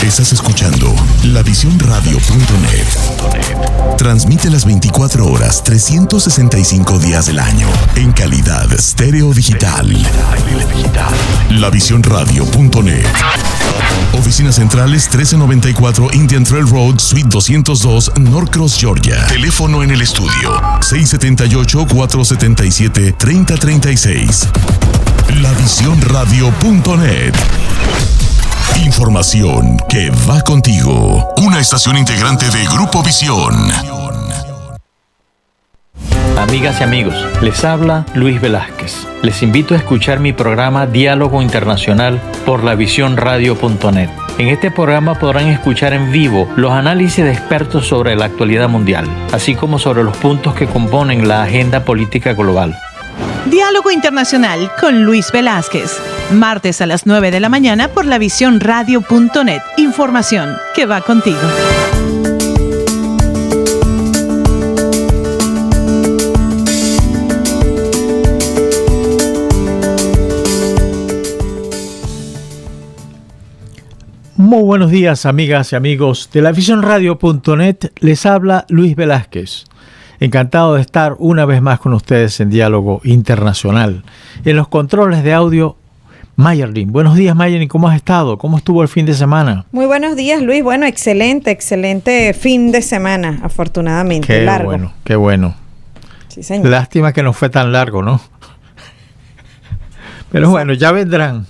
Estás escuchando lavisiónradio.net. Transmite las 24 horas, 365 días del año, en calidad estéreo digital. Lavisiónradio.net. Oficinas centrales 1394 Indian Trail Road, Suite 202, Norcross, Georgia. Teléfono en el estudio 678-477-3036. Lavisiónradio.net. Información que va contigo. Una estación integrante de Grupo Visión. Amigas y amigos, les habla Luis Velázquez. Les invito a escuchar mi programa Diálogo Internacional por lavisiónradio.net. En este programa podrán escuchar en vivo los análisis de expertos sobre la actualidad mundial, así como sobre los puntos que componen la agenda política global. Diálogo Internacional con Luis Velázquez. Martes a las 9 de la mañana por lavisiónradio.net. Información que va contigo. Muy buenos días, amigas y amigos de lavisiónradio.net. Les habla Luis Velázquez. Encantado de estar una vez más con ustedes en Diálogo Internacional. En los controles de audio, Mayerlin. Buenos días, Mayerlin. ¿Cómo has estado? ¿Cómo estuvo el fin de semana? Muy buenos días, Luis. Bueno, excelente fin de semana, afortunadamente. Qué largo. Bueno, qué bueno. Sí, señor. Lástima que no fue tan largo, ¿no? Pero bueno, ya vendrán.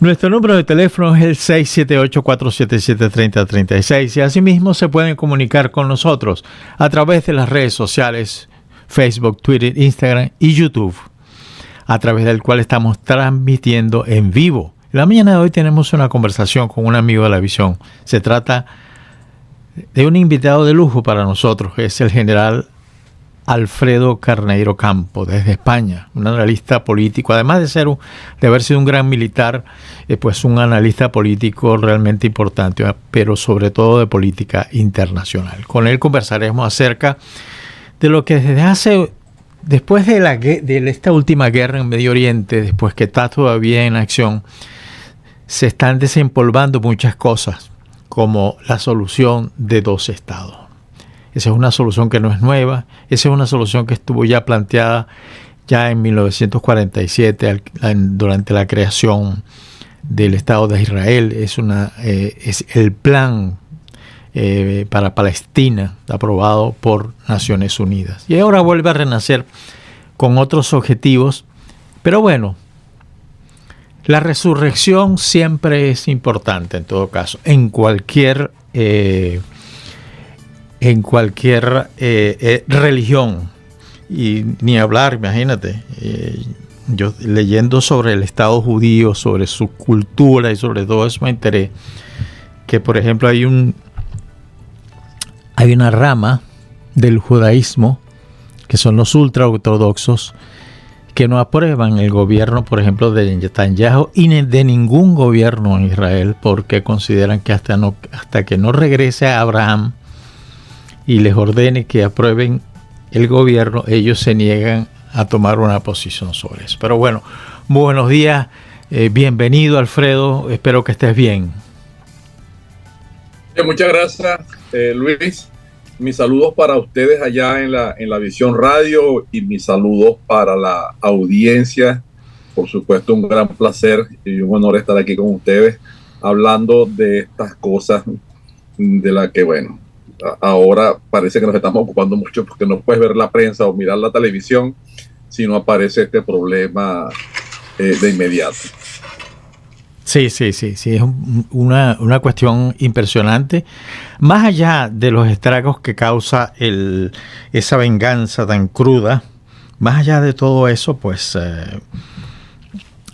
Nuestro número de teléfono es el 678-477-3036 y asimismo se pueden comunicar con nosotros a través de las redes sociales Facebook, Twitter, Instagram y YouTube, a través del cual estamos transmitiendo en vivo. En la mañana de hoy tenemos una conversación con un amigo de la visión. Se trata de un invitado de lujo para nosotros, es el general Alfredo Carneiro Campo, desde España, un analista político, además de haber sido un gran militar, pues un analista político realmente importante, pero sobre todo de política internacional. Con él conversaremos acerca de lo que después de esta última guerra en Medio Oriente, después que está todavía en acción, se están desempolvando muchas cosas, como la solución de dos estados. Esa es una solución que no es nueva, esa es una solución que estuvo ya planteada ya en 1947 durante la creación del Estado de Israel. Es el plan para Palestina aprobado por Naciones Unidas. Y ahora vuelve a renacer con otros objetivos, pero bueno, la resurrección siempre es importante en todo caso, en cualquier religión, y ni hablar, imagínate, yo leyendo sobre el Estado judío, sobre su cultura y sobre todo eso me enteré que, por ejemplo, hay una rama del judaísmo que son los ultraortodoxos que no aprueban el gobierno, por ejemplo, de Netanyahu y de ningún gobierno en Israel, porque consideran que hasta que no regrese a Abraham y les ordene que aprueben el gobierno, ellos se niegan a tomar una posición sobre eso. Pero bueno, muy buenos días, bienvenido Alfredo, espero que estés bien. Muchas gracias, Luis. Mis saludos para ustedes allá en la Visión Radio y mis saludos para la audiencia. Por supuesto, un gran placer y un honor estar aquí con ustedes hablando de estas cosas de las que, bueno, ahora parece que nos estamos ocupando mucho porque no puedes ver la prensa o mirar la televisión si no aparece este problema de inmediato. Sí, es una cuestión impresionante. Más allá de los estragos que causa esa venganza tan cruda, más allá de todo eso, pues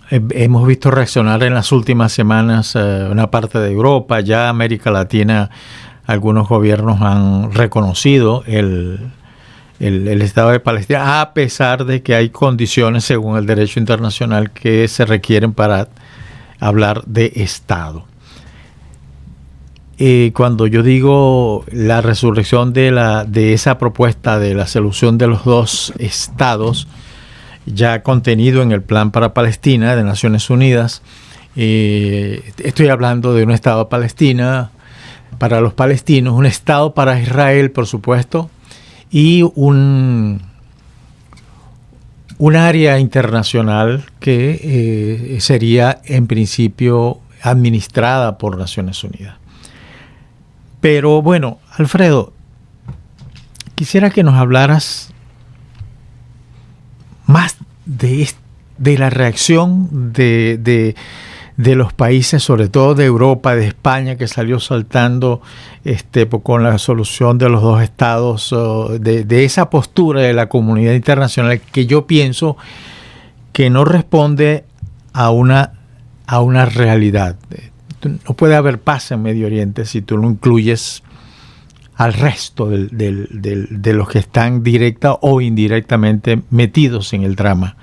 hemos visto reaccionar en las últimas semanas una parte de Europa, ya América Latina. Algunos gobiernos han reconocido el Estado de Palestina, a pesar de que hay condiciones, según el derecho internacional, que se requieren para hablar de Estado. Cuando yo digo la resurrección de esa propuesta de la solución de los dos estados, ya contenido en el Plan para Palestina de Naciones Unidas. Estoy hablando de un Estado de Palestina para los palestinos, un Estado para Israel, por supuesto, y un área internacional que sería en principio administrada por Naciones Unidas. Pero bueno, Alfredo, quisiera que nos hablaras más de la reacción de los países, sobre todo de Europa, de España, que salió saltando con la solución de los dos estados, de esa postura de la comunidad internacional que yo pienso que no responde a una realidad. No puede haber paz en Medio Oriente si tú no incluyes al resto de los que están directa o indirectamente metidos en el drama.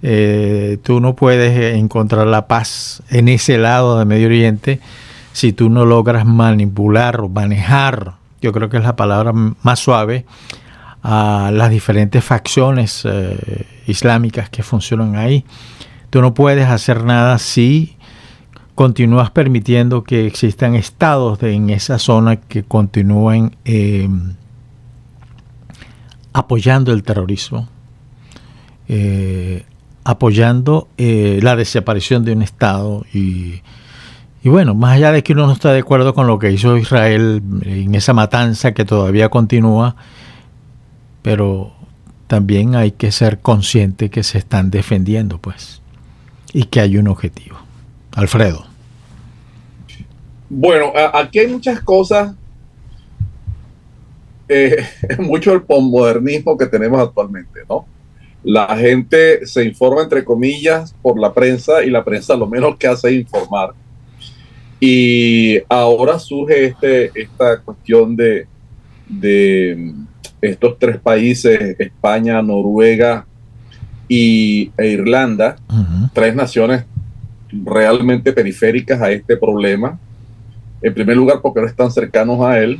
Tú no puedes encontrar la paz en ese lado de Medio Oriente si tú no logras manipular o manejar, yo creo que es la palabra más suave, a las diferentes facciones islámicas que funcionan ahí. Tú no puedes hacer nada si continúas permitiendo que existan estados en esa zona que continúen apoyando el terrorismo, apoyando la desaparición de un estado y bueno, más allá de que uno no está de acuerdo con lo que hizo Israel en esa matanza que todavía continúa, pero también hay que ser consciente que se están defendiendo, pues, y que hay un objetivo. Alfredo. Bueno, aquí hay muchas cosas, mucho el posmodernismo que tenemos actualmente, ¿no? La gente se informa, entre comillas, por la prensa, y la prensa lo menos que hace es informar. Y ahora surge esta cuestión de estos tres países, España, Noruega e Irlanda, tres naciones realmente periféricas a este problema. En primer lugar, porque no están cercanos a él,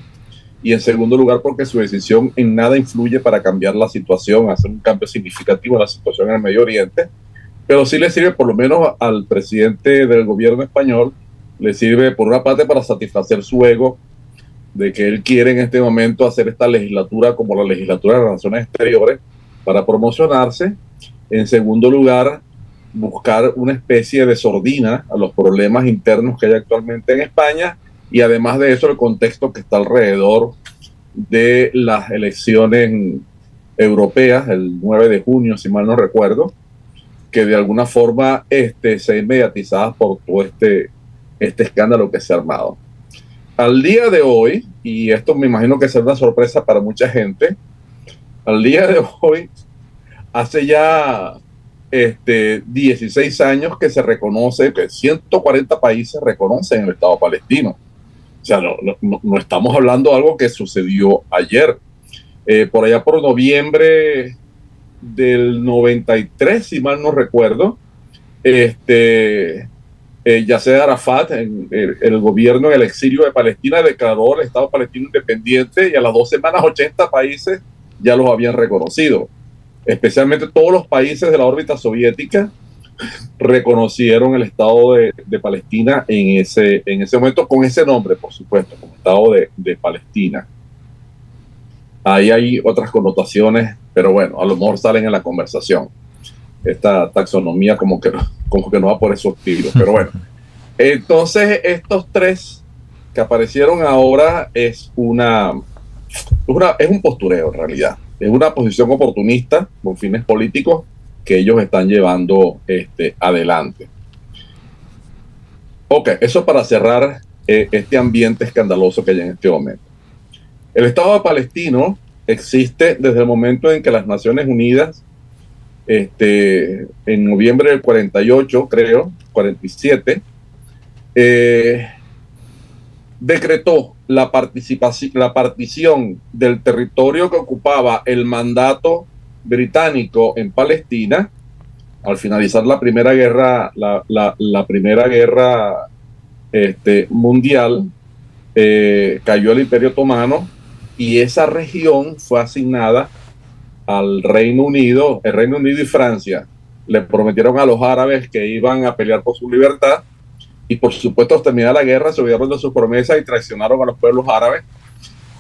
y en segundo lugar, porque su decisión en nada influye para cambiar la situación, hacer un cambio significativo en la situación en el Medio Oriente, pero sí le sirve, por lo menos al presidente del gobierno español, le sirve por una parte para satisfacer su ego de que él quiere en este momento hacer esta legislatura como la legislatura de relaciones exteriores para promocionarse. En segundo lugar, buscar una especie de sordina a los problemas internos que hay actualmente en España, y además de eso el contexto que está alrededor de las elecciones europeas el 9 de junio, si mal no recuerdo, que de alguna forma se han mediatizadas por todo este escándalo que se ha armado. Al día de hoy, y esto me imagino que será una sorpresa para mucha gente, al día de hoy, hace ya 16 años que se reconoce, que 140 países reconocen el Estado palestino. O sea, no estamos hablando de algo que sucedió ayer. Por allá por noviembre del 93, si mal no recuerdo, Yasser Arafat, el gobierno en el exilio de Palestina, declaró el Estado palestino independiente, y a las 2 semanas 80 países ya los habían reconocido. Especialmente todos los países de la órbita soviética reconocieron el Estado de Palestina en ese momento, con ese nombre, por supuesto, como Estado de Palestina. Ahí hay otras connotaciones, pero bueno, a lo mejor salen en la conversación. Esta taxonomía como que no va por esos tiros, pero bueno. Entonces, estos tres que aparecieron ahora es un postureo en realidad. Es una posición oportunista con fines políticos que ellos están llevando adelante. Ok, eso para cerrar este ambiente escandaloso que hay en este momento. El Estado palestino existe desde el momento en que las Naciones Unidas, en noviembre del 48, creo, 47, decretó la partición del territorio que ocupaba el mandato británico en Palestina. Al finalizar la primera guerra, la primera guerra mundial, cayó el Imperio Otomano, y esa región fue asignada al Reino Unido. El Reino Unido y Francia le prometieron a los árabes que iban a pelear por su libertad, y por supuesto, al terminar la guerra, se olvidaron de sus promesas y traicionaron a los pueblos árabes,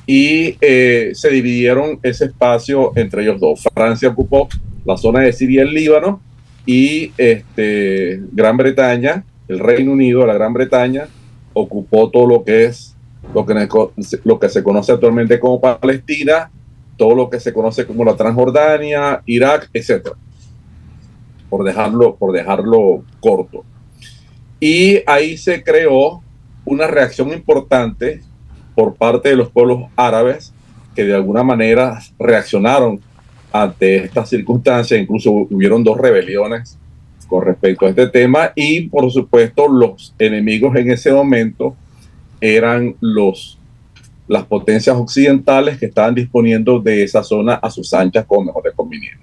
y se dividieron ese espacio entre ellos dos. Francia ocupó la zona de Siria y el Líbano, y Gran Bretaña, el Reino Unido, la Gran Bretaña, ocupó todo lo que es lo que se conoce actualmente como Palestina, todo lo que se conoce como la Transjordania, Irak, etcétera, por dejarlo corto. Y ahí se creó una reacción importante por parte de los pueblos árabes, que de alguna manera reaccionaron ante estas circunstancias. Incluso hubieron 2 rebeliones con respecto a este tema, y por supuesto los enemigos en ese momento eran las potencias occidentales, que estaban disponiendo de esa zona a sus anchas como mejor les conviniera.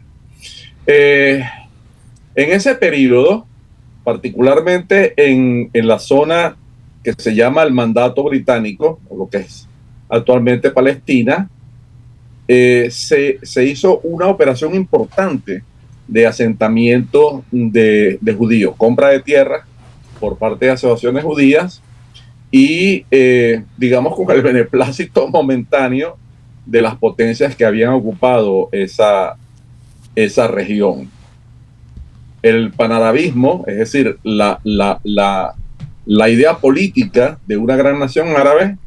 En ese periodo, particularmente en la zona que se llama el Mandato Británico, o lo que es actualmente Palestina, se hizo una operación importante de asentamiento de judíos, compra de tierra por parte de asociaciones judías, y digamos con el beneplácito momentáneo de las potencias que habían ocupado esa región. El panarabismo, es decir, la idea política de una gran nación árabe,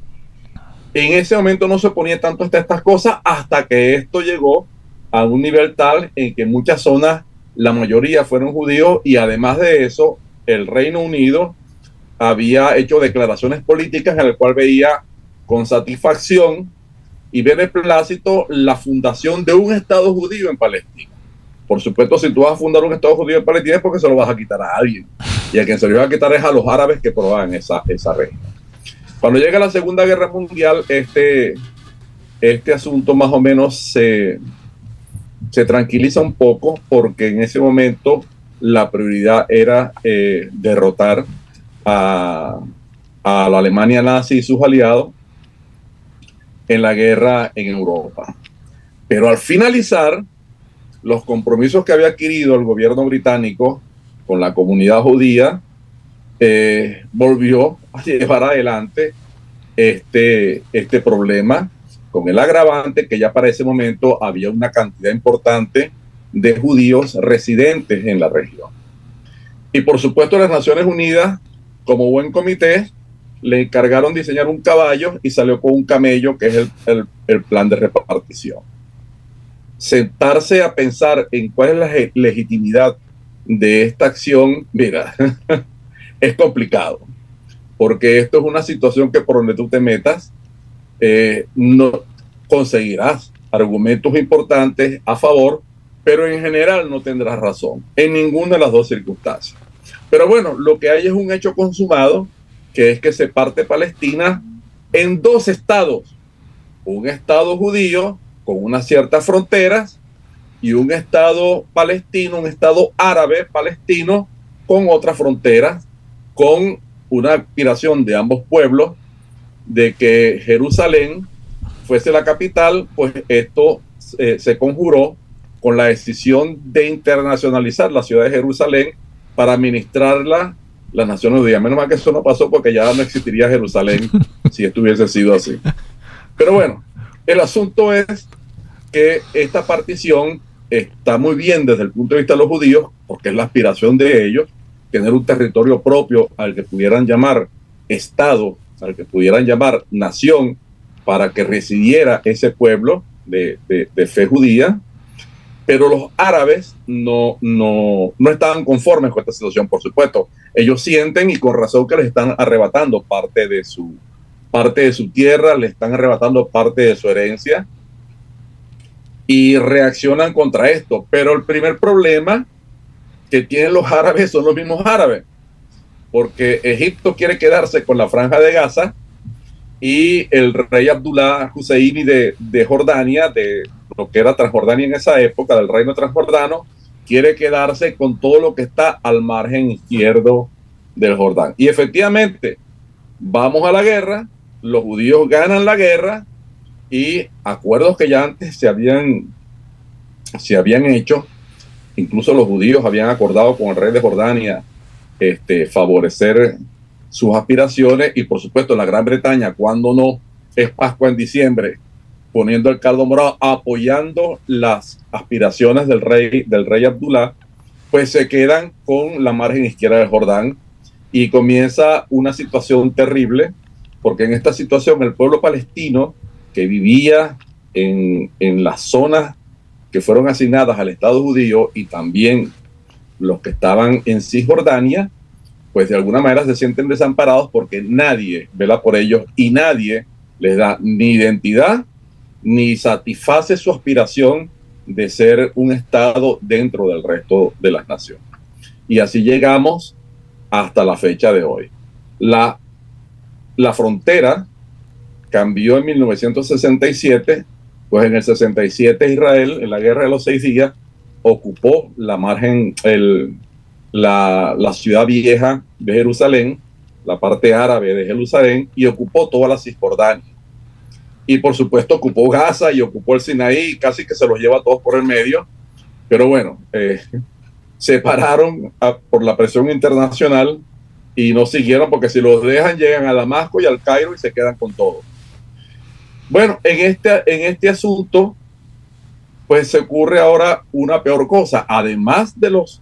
en ese momento no se oponía tanto a estas cosas, hasta que esto llegó a un nivel tal en que en muchas zonas la mayoría fueron judíos, y además de eso, el Reino Unido había hecho declaraciones políticas en las cuales veía con satisfacción y beneplácito la fundación de un Estado judío en Palestina. Por supuesto, si tú vas a fundar un Estado judío en Palestina es porque se lo vas a quitar a alguien, y a quien se lo va a quitar es a los árabes que probaban esa región. Cuando llega la Segunda Guerra Mundial, este asunto más o menos se tranquiliza un poco, porque en ese momento la prioridad era derrotar a la Alemania nazi y sus aliados en la guerra en Europa. Pero al finalizar, los compromisos que había adquirido el gobierno británico con la comunidad judía, volvió a llevar adelante este problema, con el agravante que ya para ese momento había una cantidad importante de judíos residentes en la región. Y por supuesto las Naciones Unidas, como buen comité, le encargaron diseñar un caballo, y salió con un camello, que es el plan de repartición. Sentarse a pensar en cuál es la legitimidad de esta acción, mira, es complicado, porque esto es una situación que por donde tú te metas, no conseguirás argumentos importantes a favor, pero en general no tendrás razón en ninguna de las dos circunstancias. Pero bueno, lo que hay es un hecho consumado, que es que se parte Palestina en 2 estados: un estado judío con unas ciertas fronteras, y un estado palestino, un estado árabe palestino con otras fronteras, con una aspiración de ambos pueblos de que Jerusalén fuese la capital. Pues esto se conjuró con la decisión de internacionalizar la ciudad de Jerusalén para administrarla las Naciones Unidas. Menos mal que eso no pasó, porque ya no existiría Jerusalén si esto hubiese sido así. Pero bueno, el asunto es que esta partición está muy bien desde el punto de vista de los judíos, porque es la aspiración de ellos tener un territorio propio al que pudieran llamar Estado, al que pudieran llamar nación, para que residiera ese pueblo de fe judía. Pero los árabes no estaban conformes con esta situación, por supuesto. Ellos sienten, y con razón, que les están arrebatando parte de su tierra, les están arrebatando parte de su herencia, y reaccionan contra esto. Pero el primer problema que tienen los árabes son los mismos árabes, porque Egipto quiere quedarse con la Franja de Gaza, y el rey Abdullah Husseini de Jordania, de lo que era Transjordania en esa época, del reino transjordano, quiere quedarse con todo lo que está al margen izquierdo del Jordán. Y efectivamente, vamos a la guerra, los judíos ganan la guerra, y acuerdos que ya antes se habían se habían hecho. Incluso los judíos habían acordado con el rey de Jordania favorecer sus aspiraciones, y por supuesto la Gran Bretaña, cuando no es Pascua en diciembre, poniendo el caldo morado, apoyando las aspiraciones del rey Abdullah, pues se quedan con la margen izquierda del Jordán, y comienza una situación terrible, porque en esta situación el pueblo palestino que vivía en las zonas que fueron asignadas al Estado judío, y también los que estaban en Cisjordania, pues de alguna manera se sienten desamparados porque nadie vela por ellos y nadie les da ni identidad ni satisface su aspiración de ser un Estado dentro del resto de las naciones. Y así llegamos hasta la fecha de hoy. La frontera cambió en 1967, pues en el 67 Israel, en la Guerra de los 6 días, ocupó la margen, la ciudad vieja de Jerusalén, la parte árabe de Jerusalén, y ocupó toda la Cisjordania. Y por supuesto ocupó Gaza y ocupó el Sinaí, casi que se los lleva a todos por el medio. Pero bueno, se pararon por la presión internacional y no siguieron, porque si los dejan llegan a Damasco y al Cairo y se quedan con todo. Bueno, en este asunto, pues se ocurre ahora una peor cosa. Además de los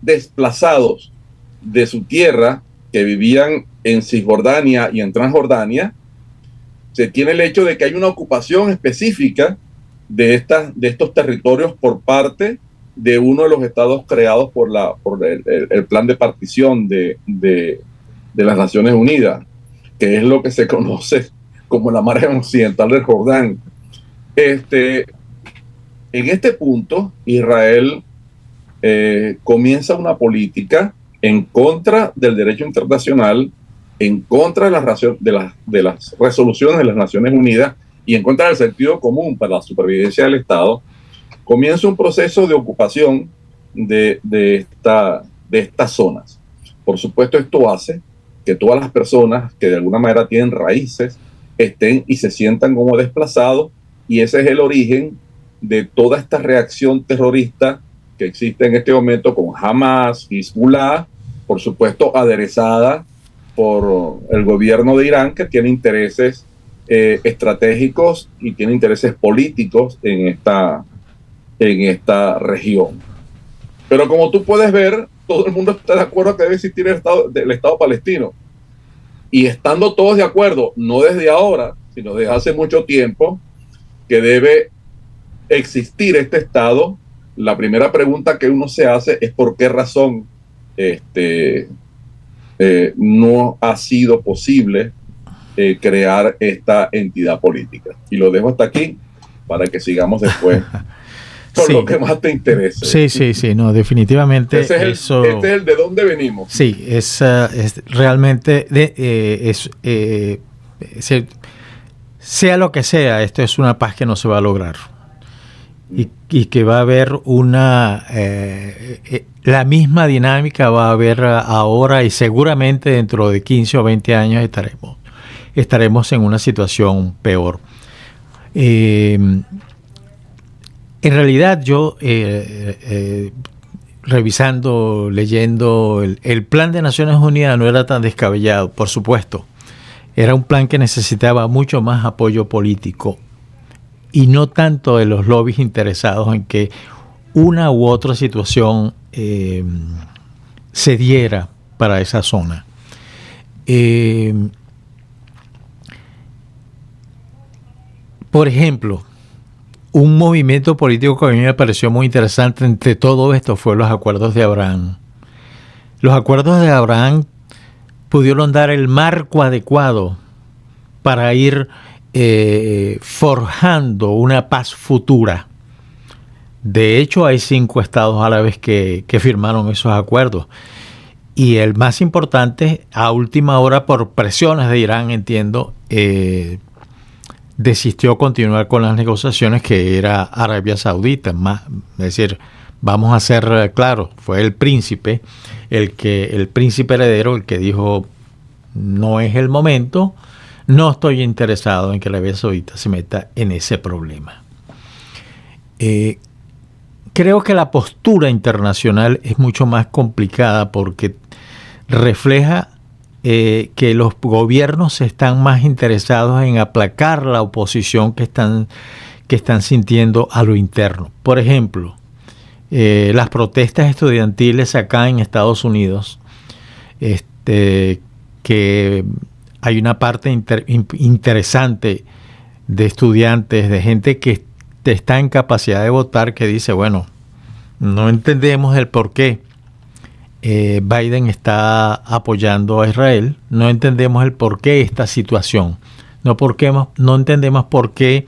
desplazados de su tierra que vivían en Cisjordania y en Transjordania, se tiene el hecho de que hay una ocupación específica de estos territorios por parte de uno de los estados creados por el plan de partición de las Naciones Unidas, que es lo que se conoce como la margen occidental del Jordán. En este punto, Israel comienza una política en contra del derecho internacional, en contra de las resoluciones de las Naciones Unidas y en contra del sentido común para la supervivencia del Estado. Comienza un proceso de ocupación de estas zonas. Por supuesto, esto hace que todas las personas que de alguna manera tienen raíces estén y se sientan como desplazados, y ese es el origen de toda esta reacción terrorista que existe en este momento con Hamas, Hezbollah, por supuesto aderezada por el gobierno de Irán, que tiene intereses estratégicos y tiene intereses políticos en esta región. Pero como tú puedes ver, todo el mundo está de acuerdo que debe existir el Estado palestino. Y estando todos de acuerdo, no desde ahora, sino desde hace mucho tiempo, que debe existir este Estado, la primera pregunta que uno se hace es por qué razón no ha sido posible crear esta entidad política. Y lo dejo hasta aquí para que sigamos después por lo que más te interese. Sí, no, definitivamente. Este es el de dónde venimos. Sí, es realmente, sea lo que sea, esto es una paz que no se va a lograr. Y que va a haber la misma dinámica va a haber ahora, y seguramente dentro de 15 o 20 años estaremos en una situación peor. En realidad yo, revisando, leyendo, el plan de Naciones Unidas no era tan descabellado, por supuesto. Era un plan que necesitaba mucho más apoyo político y no tanto de los lobbies interesados en que una u otra situación se diera para esa zona. Por ejemplo, un movimiento político que a mí me pareció muy interesante entre todo esto fue los acuerdos de Abraham. Los acuerdos de Abraham pudieron dar el marco adecuado para ir forjando una paz futura. De hecho, hay 5 estados árabes que firmaron esos acuerdos. Y el más importante, a última hora, por presiones de Irán, entiendo, desistió continuar con las negociaciones, que era Arabia Saudita. Es decir, vamos a ser claros, fue el príncipe heredero, el que dijo, no es el momento, no estoy interesado en que la Arabia Saudita se meta en ese problema. creo que la postura internacional es mucho más complicada porque refleja que los gobiernos están más interesados en aplacar la oposición que están sintiendo a lo interno. Por ejemplo, las protestas estudiantiles acá en Estados Unidos, que hay una parte interesante de estudiantes, de gente que está en capacidad de votar, que dice, bueno, no entendemos el por qué Biden está apoyando a Israel, no entendemos el por qué esta situación, no entendemos por qué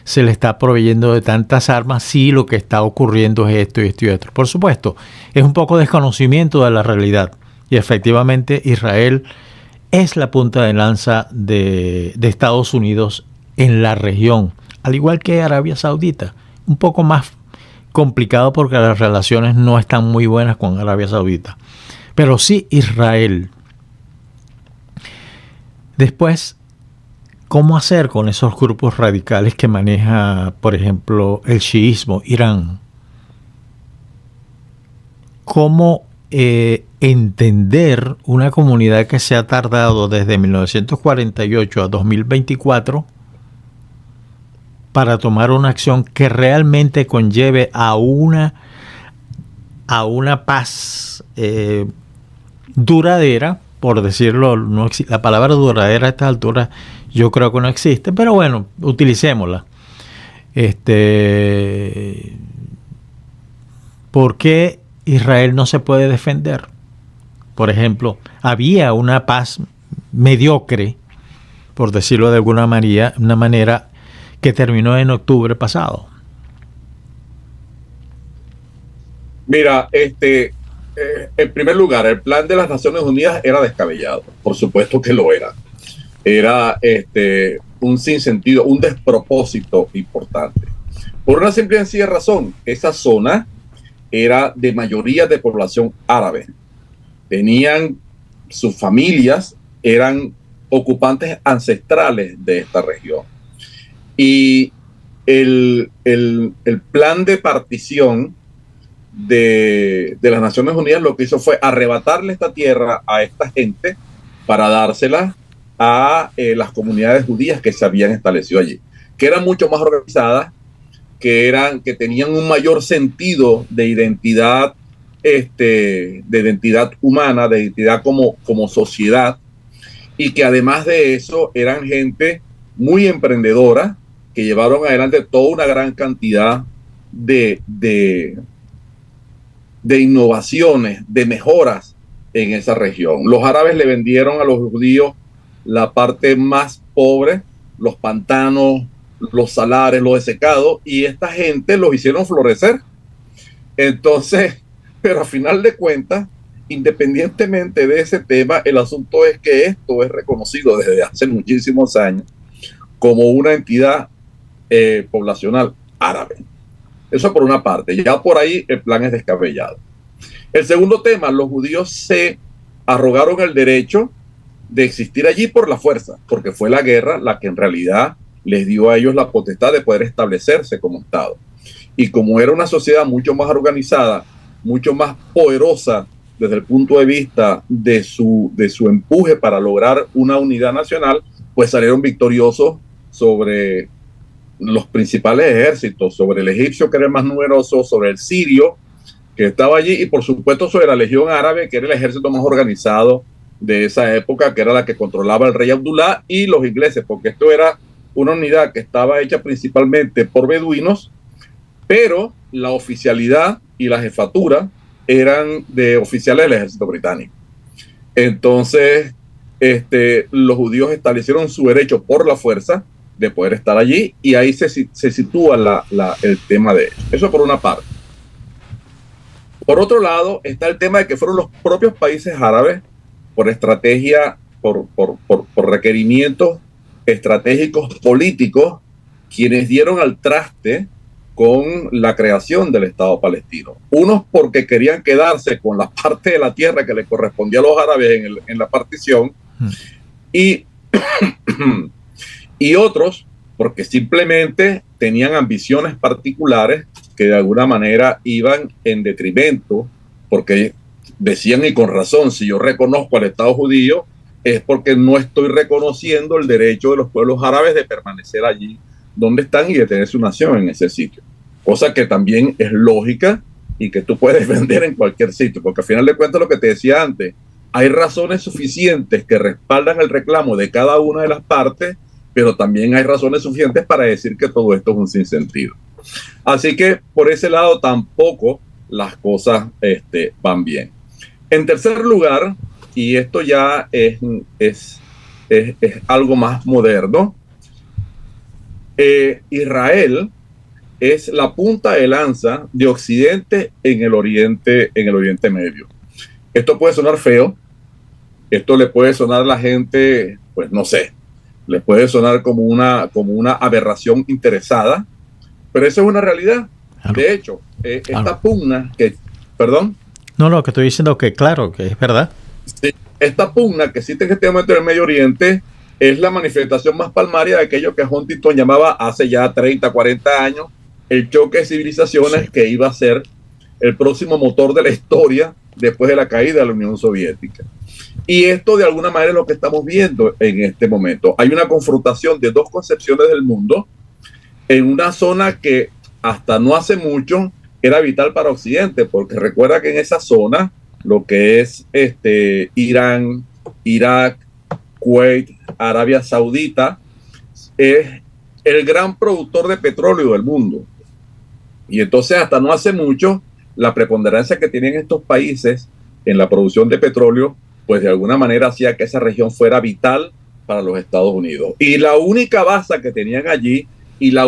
se le está proveyendo de tantas armas si lo que está ocurriendo es esto y esto y otro. Por supuesto, es un poco desconocimiento de la realidad y efectivamente Israel es la punta de lanza de Estados Unidos en la región, al igual que Arabia Saudita, un poco más complicado porque las relaciones no están muy buenas con Arabia Saudita, pero sí Israel. Después, ¿cómo hacer con esos grupos radicales que maneja, por ejemplo, el chiismo, Irán? ¿Cómo entender una comunidad que se ha tardado desde 1948 a 2024 para tomar una acción que realmente conlleve a una paz duradera, por decirlo, la palabra duradera a esta altura yo creo que no existe, pero bueno, utilicémosla. ¿Por qué Israel no se puede defender? Por ejemplo, había una paz mediocre, por decirlo de alguna manera, que terminó en octubre pasado. Mira, en primer lugar, el plan de las Naciones Unidas era descabellado, por supuesto que lo era. Era un sinsentido, un despropósito importante. Por una simple y sencilla razón, esa zona era de mayoría de población árabe. Tenían sus familias, eran ocupantes ancestrales de esta región. Y el plan de partición de las Naciones Unidas lo que hizo fue arrebatarle esta tierra a esta gente para dársela a las comunidades judías que se habían establecido allí, que eran mucho más organizadas, que tenían un mayor sentido de identidad, de identidad humana, de identidad como sociedad, y que además de eso eran gente muy emprendedora, que llevaron adelante toda una gran cantidad de innovaciones, de mejoras en esa región. Los árabes le vendieron a los judíos la parte más pobre, los pantanos, los salares, los desecados, y esta gente los hicieron florecer. Entonces, pero a final de cuentas, independientemente de ese tema, el asunto es que esto es reconocido desde hace muchísimos años como una entidad poblacional árabe. Eso por una parte. Ya por ahí el plan es descabellado. El segundo tema, los judíos se arrogaron el derecho de existir allí por la fuerza, porque fue la guerra la que en realidad les dio a ellos la potestad de poder establecerse como Estado. Y como era una sociedad mucho más organizada, mucho más poderosa desde el punto de vista de su empuje para lograr una unidad nacional, pues salieron victoriosos sobre los principales ejércitos, sobre el egipcio, que era el más numeroso, sobre el sirio, que estaba allí, y por supuesto sobre la Legión Árabe, que era el ejército más organizado de esa época, que era la que controlaba el rey Abdullah, y los ingleses, porque esto era una unidad que estaba hecha principalmente por beduinos, pero la oficialidad y la jefatura eran de oficiales del ejército británico. Entonces, los judíos establecieron su derecho por la fuerza de poder estar allí, y ahí se sitúa el tema de ellos. Eso por una parte. Por otro lado, está el tema de que fueron los propios países árabes, por estrategia, por requerimientos estratégicos políticos, quienes dieron al traste con la creación del Estado palestino. Unos porque querían quedarse con la parte de la tierra que le correspondía a los árabes en la partición, y otros porque simplemente tenían ambiciones particulares que de alguna manera iban en detrimento, porque decían, y con razón, si yo reconozco al Estado judío, es porque no estoy reconociendo el derecho de los pueblos árabes de permanecer allí donde están y de tener su nación en ese sitio. Cosa que también es lógica y que tú puedes vender en cualquier sitio, porque al final de cuentas, lo que te decía antes, hay razones suficientes que respaldan el reclamo de cada una de las partes, pero también hay razones suficientes para decir que todo esto es un sinsentido. Así que por ese lado tampoco las cosas van bien. En tercer lugar, y esto ya es algo más moderno, Israel es la punta de lanza de Occidente en el Oriente Medio. Esto puede sonar feo, esto le puede sonar a la gente, pues no sé, le puede sonar como una aberración interesada, pero eso es una realidad. Claro. De hecho, esta pugna que, perdón. No, lo que estoy diciendo que claro, que es verdad. Sí, esta pugna que existe en este momento en el Medio Oriente es la manifestación más palmaria de aquello que Huntington llamaba hace ya 30, 40 años el choque de civilizaciones, sí, que iba a ser el próximo motor de la historia después de la caída de la Unión Soviética. Y esto de alguna manera es lo que estamos viendo en este momento. Hay una confrontación de dos concepciones del mundo en una zona que hasta no hace mucho era vital para Occidente, porque recuerda que en esa zona, lo que es Irán, Irak, Kuwait, Arabia Saudita, es el gran productor de petróleo del mundo. Y entonces hasta no hace mucho, la preponderancia que tienen estos países en la producción de petróleo, pues de alguna manera hacía que esa región fuera vital para los Estados Unidos. Y la única base que tenían allí, y la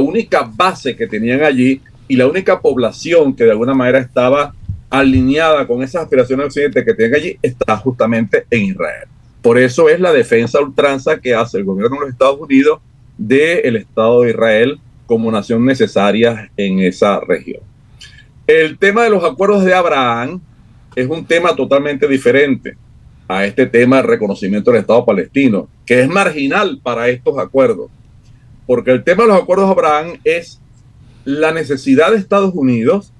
única población que de alguna manera estaba alineada con esas aspiraciones occidentales que tienen allí, está justamente en Israel. Por eso es la defensa a ultranza que hace el gobierno de los Estados Unidos del Estado de Israel como nación necesaria en esa región. El tema de los acuerdos de Abraham es un tema totalmente diferente a este tema del reconocimiento del Estado palestino, que es marginal para estos acuerdos, porque el tema de los acuerdos de Abraham es la necesidad de Estados Unidos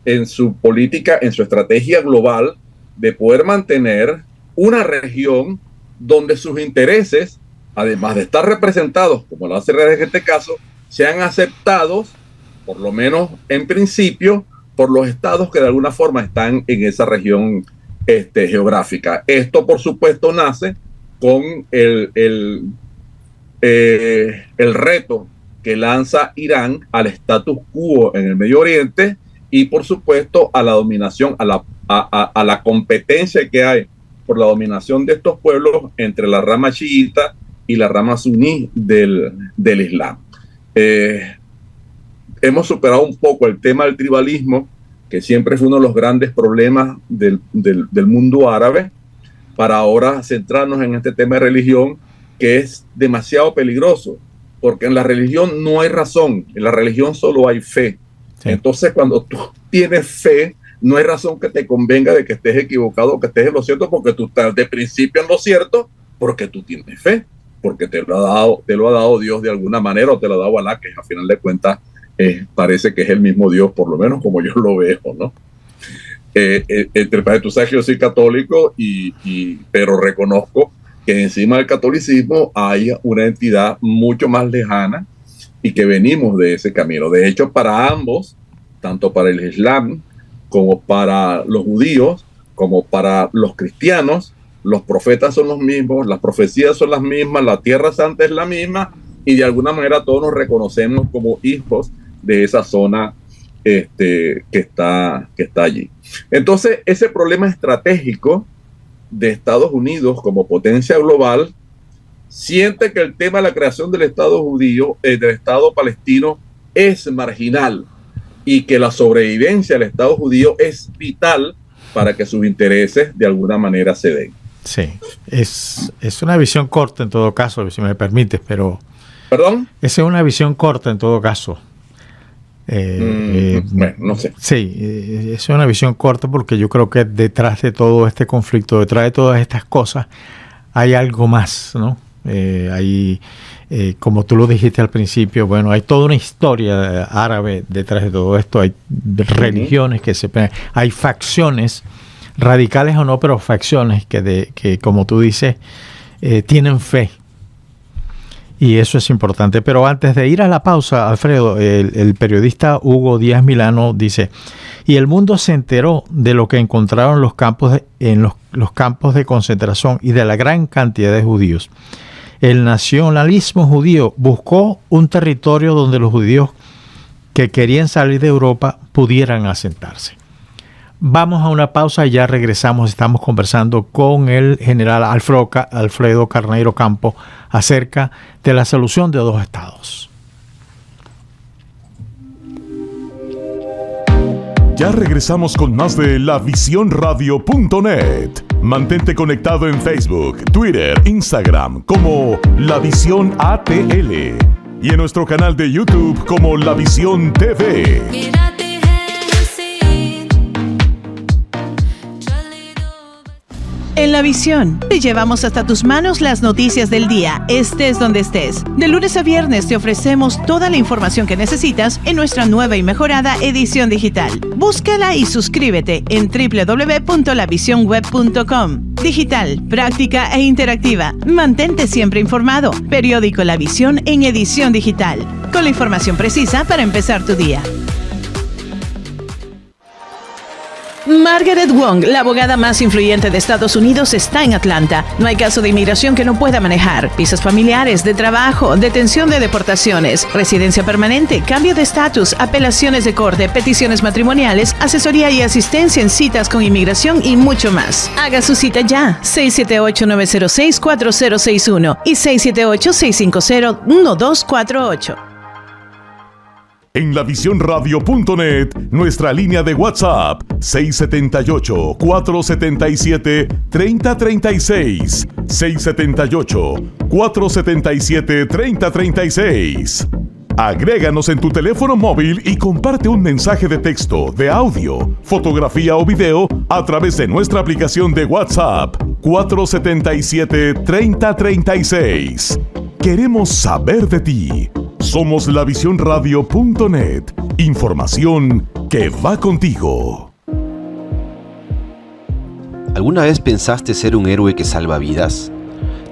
en su política, en su estrategia global, de poder mantener una región donde sus intereses, además de estar representados, como lo hace Israel en este caso, sean aceptados, por lo menos en principio, por los estados que de alguna forma están en esa región geográfica. Esto, por supuesto, nace con el reto que lanza Irán al status quo en el Medio Oriente y, por supuesto, a la dominación, a la competencia que hay por la dominación de estos pueblos entre la rama chiita y la rama suní del Islam. Hemos superado un poco el tema del tribalismo, que siempre fue uno de los grandes problemas del mundo árabe, para ahora centrarnos en este tema de religión, que es demasiado peligroso, porque en la religión no hay razón, en la religión solo hay fe. Sí. Entonces, cuando tú tienes fe, no hay razón que te convenga de que estés equivocado o que estés en lo cierto, porque tú estás de principio en lo cierto, porque tú tienes fe, porque te lo ha dado Dios de alguna manera, o te lo ha dado Alá, que a final de cuentas parece que es el mismo Dios, por lo menos como yo lo veo, ¿no? Tú sabes que yo soy católico, pero reconozco que encima del catolicismo hay una entidad mucho más lejana y que venimos de ese camino. De hecho, para ambos, tanto para el Islam como para los judíos, como para los cristianos, los profetas son los mismos, las profecías son las mismas, la Tierra Santa es la misma, y de alguna manera todos nos reconocemos como hijos de esa zona que está allí. Entonces, ese problema estratégico de Estados Unidos como potencia global siente que el tema de la creación del Estado judío, del Estado palestino, es marginal, y que la sobrevivencia del Estado judío es vital para que sus intereses de alguna manera se den. Sí, es una visión corta en todo caso, si me permites, pero... ¿Perdón? Esa es una visión corta en todo caso. Bueno, no sé. Sí, es una visión corta, porque yo creo que detrás de todo este conflicto, detrás de todas estas cosas, hay algo más, ¿no? Como tú lo dijiste al principio, bueno, hay toda una historia árabe detrás de todo esto. Hay religiones hay facciones, radicales o no, pero facciones que como tú dices, tienen fe. Y eso es importante. Pero antes de ir a la pausa, Alfredo, el periodista Hugo Díaz Milano dice: y el mundo se enteró de lo que encontraron en los campos de concentración y de la gran cantidad de judíos. El nacionalismo judío buscó un territorio donde los judíos que querían salir de Europa pudieran asentarse. Vamos a una pausa y ya regresamos. Estamos conversando con el general Alfredo Carneiro Campo acerca de la solución de 2 estados. Ya regresamos con más de lavisiónradio.net. Mantente conectado en Facebook, Twitter, Instagram como La Visión ATL y en nuestro canal de YouTube como La Visión TV. En La Visión, te llevamos hasta tus manos las noticias del día, estés donde estés. De lunes a viernes te ofrecemos toda la información que necesitas en nuestra nueva y mejorada edición digital. Búscala y suscríbete en www.lavisionweb.com. Digital, práctica e interactiva. Mantente siempre informado. Periódico La Visión en edición digital. Con la información precisa para empezar tu día. Margaret Wong, la abogada más influyente de Estados Unidos, está en Atlanta. No hay caso de inmigración que no pueda manejar. Visas familiares, de trabajo, detención de deportaciones, residencia permanente, cambio de estatus, apelaciones de corte, peticiones matrimoniales, asesoría y asistencia en citas con inmigración y mucho más. Haga su cita ya. 678-906-4061 y 678-650-1248. En lavisiónradio.net, nuestra línea de WhatsApp 678-477-3036. 678-477-3036. Agréganos en tu teléfono móvil y comparte un mensaje de texto, de audio, fotografía o video a través de nuestra aplicación de WhatsApp 477-3036. Queremos saber de ti. Somos lavisiónradio.net. Información que va contigo. ¿Alguna vez pensaste ser un héroe que salva vidas?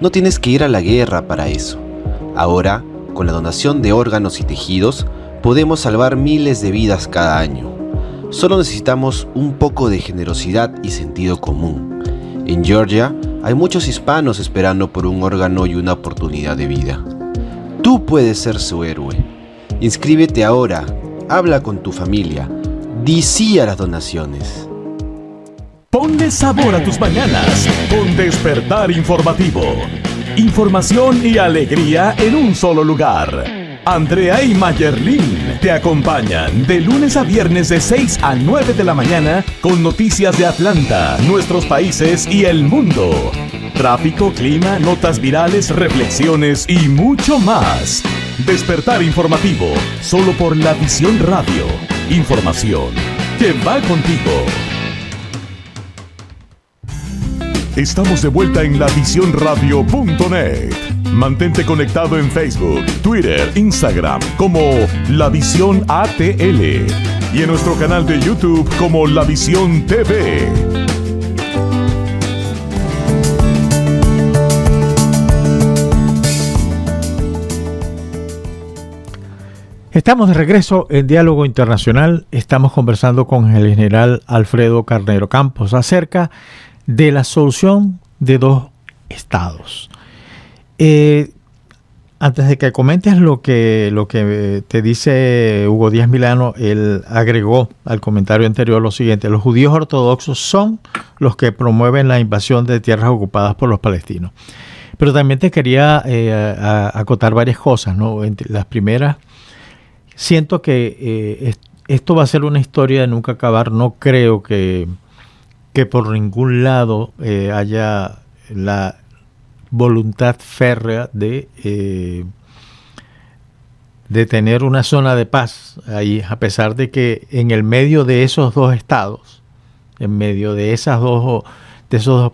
No tienes que ir a la guerra para eso. Ahora, con la donación de órganos y tejidos, podemos salvar miles de vidas cada año. Solo necesitamos un poco de generosidad y sentido común. En Georgia, hay muchos hispanos esperando por un órgano y una oportunidad de vida. Tú puedes ser su héroe. Inscríbete ahora, habla con tu familia, di sí a las donaciones. Ponle sabor a tus mañanas con Despertar Informativo. Información y alegría en un solo lugar. Andrea y Mayerlin te acompañan de lunes a viernes de 6 a 9 de la mañana con noticias de Atlanta, nuestros países y el mundo. Tráfico, clima, notas virales, reflexiones y mucho más. Despertar Informativo, solo por La Visión Radio. Información que va contigo. Estamos de vuelta en lavisiónradio.net. Mantente conectado en Facebook, Twitter, Instagram como La Visión ATL y en nuestro canal de YouTube como La Visión TV. Estamos de regreso en Diálogo Internacional. Estamos conversando con el general Alfredo Carneiro Campos acerca de la solución de 2 estados. Antes de que comentes lo que te dice Hugo Díaz Milano, él agregó al comentario anterior lo siguiente: los judíos ortodoxos son los que promueven la invasión de tierras ocupadas por los palestinos. Pero también te quería acotar varias cosas, ¿no? Entre las primeras, siento que esto va a ser una historia de nunca acabar. No creo que por ningún lado haya la voluntad férrea de tener una zona de paz ahí, a pesar de que en el medio de esos 2 estados, en medio de esos dos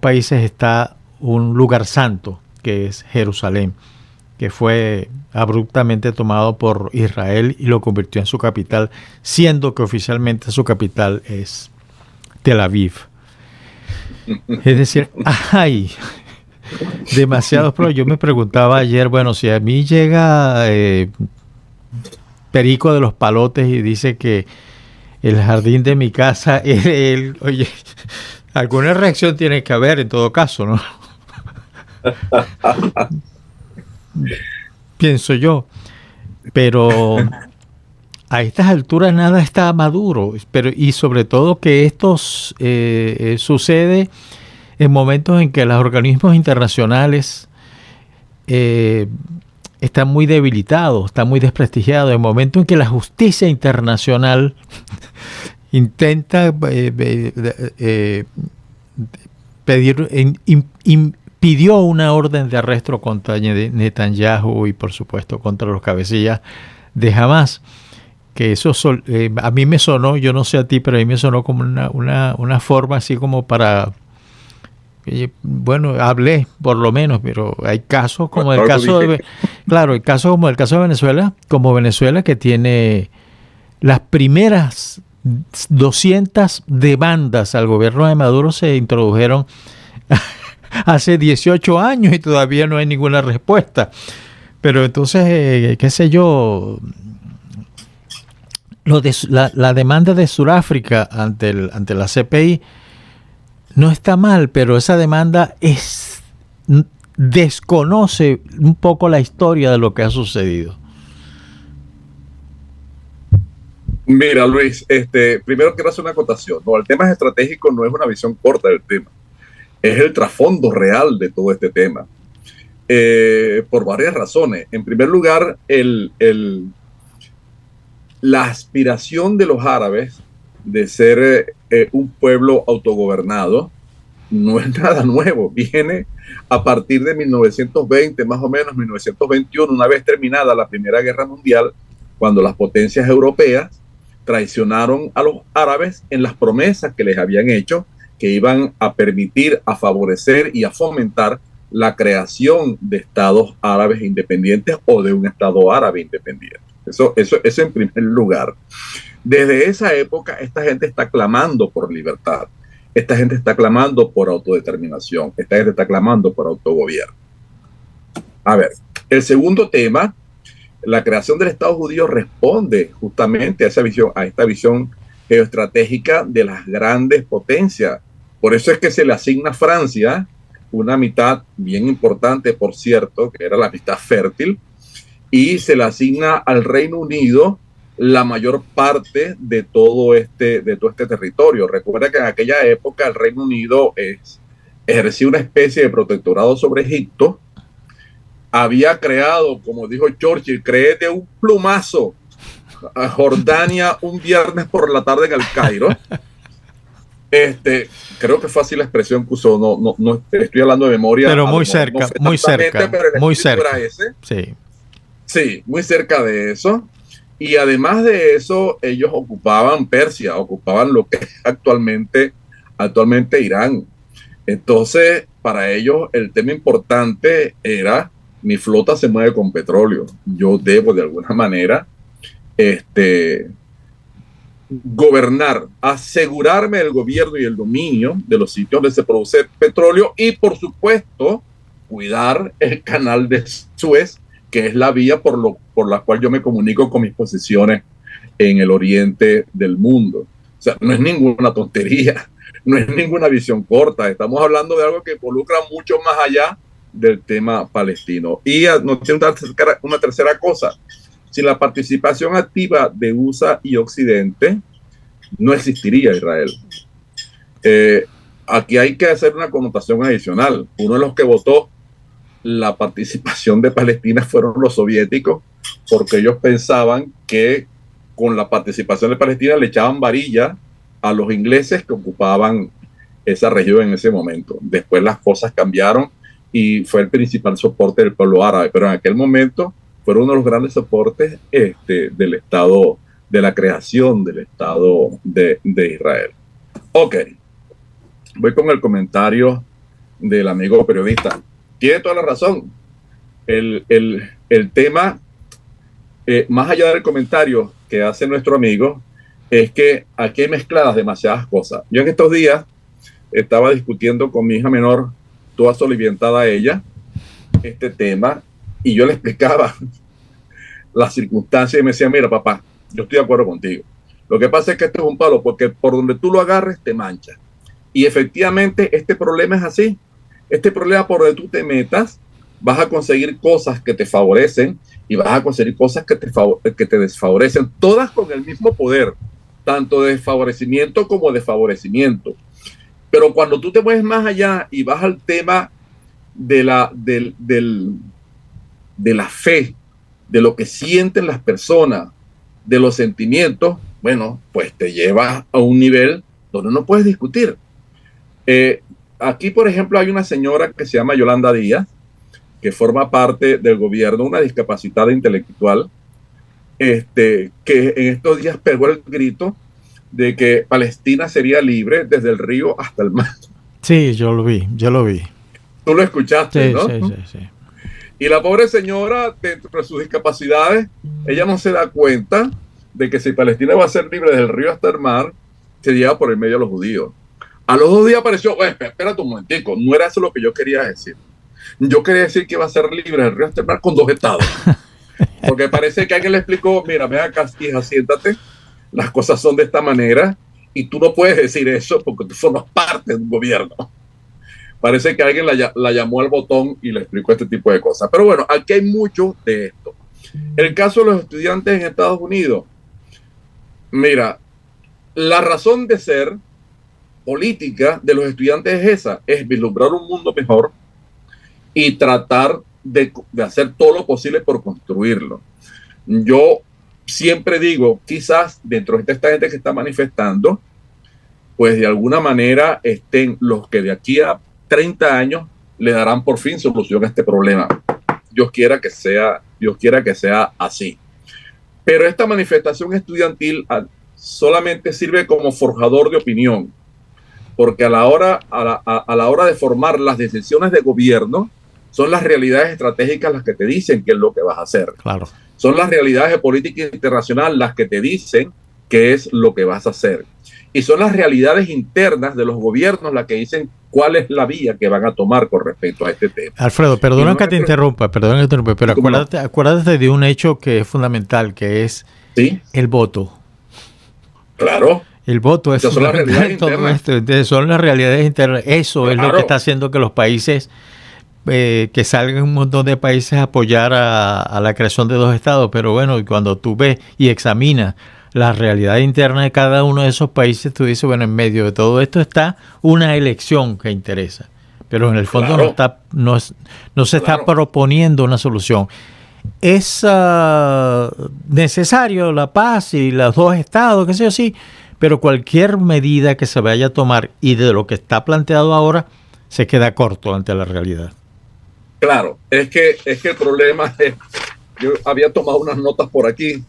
países está un lugar santo, que es Jerusalén, que fue abruptamente tomado por Israel y lo convirtió en su capital, siendo que oficialmente su capital es Tel Aviv. Es decir, hay demasiados problemas. Yo me preguntaba ayer, bueno, si a mí llega Perico de los Palotes y dice que el jardín de mi casa es él, oye, alguna reacción tiene que haber en todo caso, ¿no? Pienso yo, pero a estas alturas nada está maduro, pero y sobre todo que esto sucede en momentos en que los organismos internacionales están muy debilitados, están muy desprestigiados, en momentos en que la justicia internacional intenta pidió una orden de arresto contra Netanyahu y por supuesto contra los cabecillas de Hamas, que eso a mí me sonó, yo no sé a ti, pero a mí me sonó como una forma así como para, bueno, hablé por lo menos, pero hay casos como el caso de, claro, hay casos como el caso de Venezuela, que tiene las primeras 200 demandas al gobierno de Maduro se introdujeron hace 18 años y todavía no hay ninguna respuesta. Pero entonces, qué sé yo, la demanda de Sudáfrica ante la CPI no está mal, pero esa demanda desconoce un poco la historia de lo que ha sucedido. Mira, Luis, primero quiero hacer una acotación. No, el tema estratégico no es una visión corta del tema, es el trasfondo real de todo este tema, por varias razones. En primer lugar, la aspiración de los árabes de ser un pueblo autogobernado no es nada nuevo, viene a partir de 1920, más o menos 1921, una vez terminada la Primera Guerra Mundial, cuando las potencias europeas traicionaron a los árabes en las promesas que les habían hecho, que iban a permitir, a favorecer y a fomentar la creación de estados árabes independientes o de un estado árabe independiente. Eso en primer lugar. Desde esa época, esta gente está clamando por libertad. Esta gente está clamando por autodeterminación. Esta gente está clamando por autogobierno. A ver, el segundo tema, la creación del Estado judío responde justamente a esta visión geoestratégica de las grandes potencias. Por eso es que se le asigna a Francia una mitad bien importante, por cierto, que era la mitad fértil, y se le asigna al Reino Unido la mayor parte de todo este territorio. Recuerda que en aquella época el Reino Unido ejercía una especie de protectorado sobre Egipto. Había creado, como dijo Churchill, creé de un plumazo a Jordania un viernes por la tarde en el Cairo. Creo que fue así la expresión que usó, no estoy hablando de memoria. Pero muy cerca, muy cerca, muy cerca. Sí, muy cerca de eso. Y además de eso, ellos ocupaban Persia, ocupaban lo que es actualmente Irán. Entonces, para ellos el tema importante era: mi flota se mueve con petróleo. Yo debo de alguna manera gobernar, asegurarme el gobierno y el dominio de los sitios donde se produce petróleo y, por supuesto, cuidar el canal de Suez, que es la vía por la cual yo me comunico con mis posiciones en el oriente del mundo. O sea, no es ninguna tontería, no es ninguna visión corta. Estamos hablando de algo que involucra mucho más allá del tema palestino. Y nos tiene una tercera cosa. Sin la participación activa de USA y Occidente, no existiría Israel. Aquí hay que hacer una connotación adicional. Uno de los que votó la participación de Palestina fueron los soviéticos, porque ellos pensaban que con la participación de Palestina le echaban varilla a los ingleses que ocupaban esa región en ese momento. Después las cosas cambiaron y fue el principal soporte del pueblo árabe, pero en aquel momento fueron uno de los grandes soportes del Estado, de la creación del Estado de Israel. Ok, voy con el comentario del amigo periodista. tiene toda la razón. El tema, más allá del comentario que hace nuestro amigo, es que aquí hay mezcladas demasiadas cosas. Yo en estos días estaba discutiendo con mi hija menor, toda soliviantada a ella, este tema, y yo le explicaba las circunstancias y me decía, mira papá, yo estoy de acuerdo contigo. Lo que pasa es que esto es un palo, porque por donde tú lo agarres te mancha. Y efectivamente este problema es así. Este problema, por donde tú te metas, vas a conseguir cosas que te favorecen y vas a conseguir cosas que te desfavorecen, todas con el mismo poder, tanto de favorecimiento como de favorecimiento. Pero cuando tú te mueves más allá y vas al tema de la fe, de lo que sienten las personas, de los sentimientos, bueno, pues te lleva a un nivel donde no puedes discutir. Aquí, por ejemplo, hay una señora que se llama Yolanda Díaz, que forma parte del gobierno, una discapacitada intelectual, que en estos días pegó el grito de que Palestina sería libre desde el río hasta el mar. Sí, yo lo vi. Tú lo escuchaste, Sí, ¿no? sí. Y la pobre señora, dentro de sus discapacidades, ella no se da cuenta de que si Palestina va a ser libre desde el río hasta el mar, se lleva por el medio a los judíos. A los 2 días apareció, espérate un momentico, no era eso lo que yo quería decir. Yo quería decir que iba a ser libre del río hasta el mar con 2 estados. Porque parece que alguien le explicó, mira, ven acá, hija, siéntate, las cosas son de esta manera y tú no puedes decir eso porque tú formas parte de un gobierno. Parece que alguien la llamó al botón y le explicó este tipo de cosas. Pero bueno, aquí hay mucho de esto. El caso de los estudiantes en Estados Unidos. Mira, la razón de ser política de los estudiantes es esa, es vislumbrar un mundo mejor y tratar de hacer todo lo posible por construirlo. Yo siempre digo, quizás dentro de esta gente que está manifestando, pues de alguna manera estén los que de aquí a 30 años le darán por fin solución a este problema. Dios quiera que sea así. Pero esta manifestación estudiantil solamente sirve como forjador de opinión, porque a la hora de formar las decisiones de gobierno, son las realidades estratégicas las que te dicen qué es lo que vas a hacer. Claro. Son las realidades de política internacional las que te dicen qué es lo que vas a hacer. Y son las realidades internas de los gobiernos las que dicen cuál es la vía que van a tomar con respecto a este tema. Alfredo, perdona que te interrumpa, pero acuérdate de un hecho que es fundamental, que es ¿sí? El voto. Claro. El voto es fundamental en todo esto. Entonces, son las realidades internas. Eso claro. Es lo que está haciendo que los países, que salgan un montón de países a apoyar a la creación de 2 estados. Pero bueno, cuando tú ves y examinas la realidad interna de cada uno de esos países, tú dices, bueno, en medio de todo esto está una elección que interesa. Pero en el fondo claro. no se está proponiendo una solución. Es necesario la paz y los 2 estados, qué sé yo, sí, pero cualquier medida que se vaya a tomar y de lo que está planteado ahora se queda corto ante la realidad. Claro, es que el problema es, yo había tomado unas notas por aquí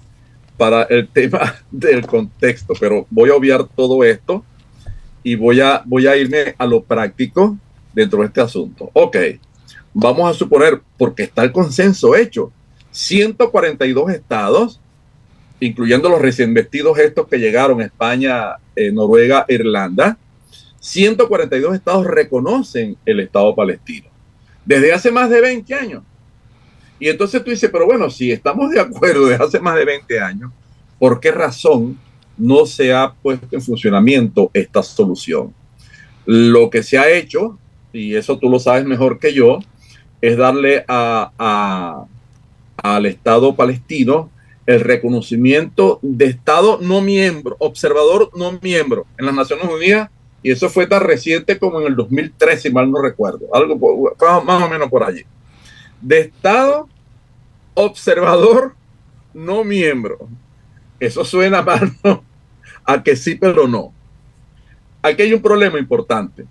para el tema del contexto, pero voy a obviar todo esto y voy a irme a lo práctico dentro de este asunto. Ok, vamos a suponer, porque está el consenso hecho, 142 estados, incluyendo los recién investidos estos que llegaron a España, Noruega, Irlanda, 142 estados reconocen el Estado palestino desde hace más de 20 años. Y entonces tú dices, pero bueno, si estamos de acuerdo desde hace más de 20 años, ¿por qué razón no se ha puesto en funcionamiento esta solución? Lo que se ha hecho, y eso tú lo sabes mejor que yo, es darle al Estado palestino el reconocimiento de Estado no miembro, observador no miembro en las Naciones Unidas, y eso fue tan reciente como en el 2013, si mal no recuerdo, algo más o menos por allí. De Estado observador no miembro. Eso suena mal, ¿no? A que sí, pero no. Aquí hay un problema importante.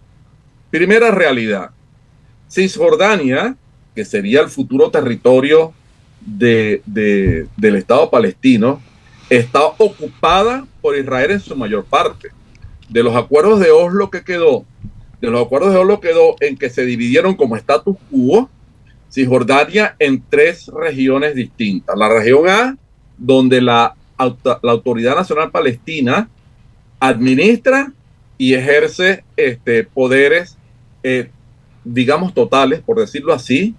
Primera realidad. Cisjordania, que sería el futuro territorio del Estado palestino, está ocupada por Israel en su mayor parte. De los acuerdos de Oslo que quedó De los acuerdos de Oslo quedó en que se dividieron como status quo Cisjordania en 3 regiones distintas. La región A, donde la Autoridad Nacional Palestina administra y ejerce poderes, digamos, totales, por decirlo así,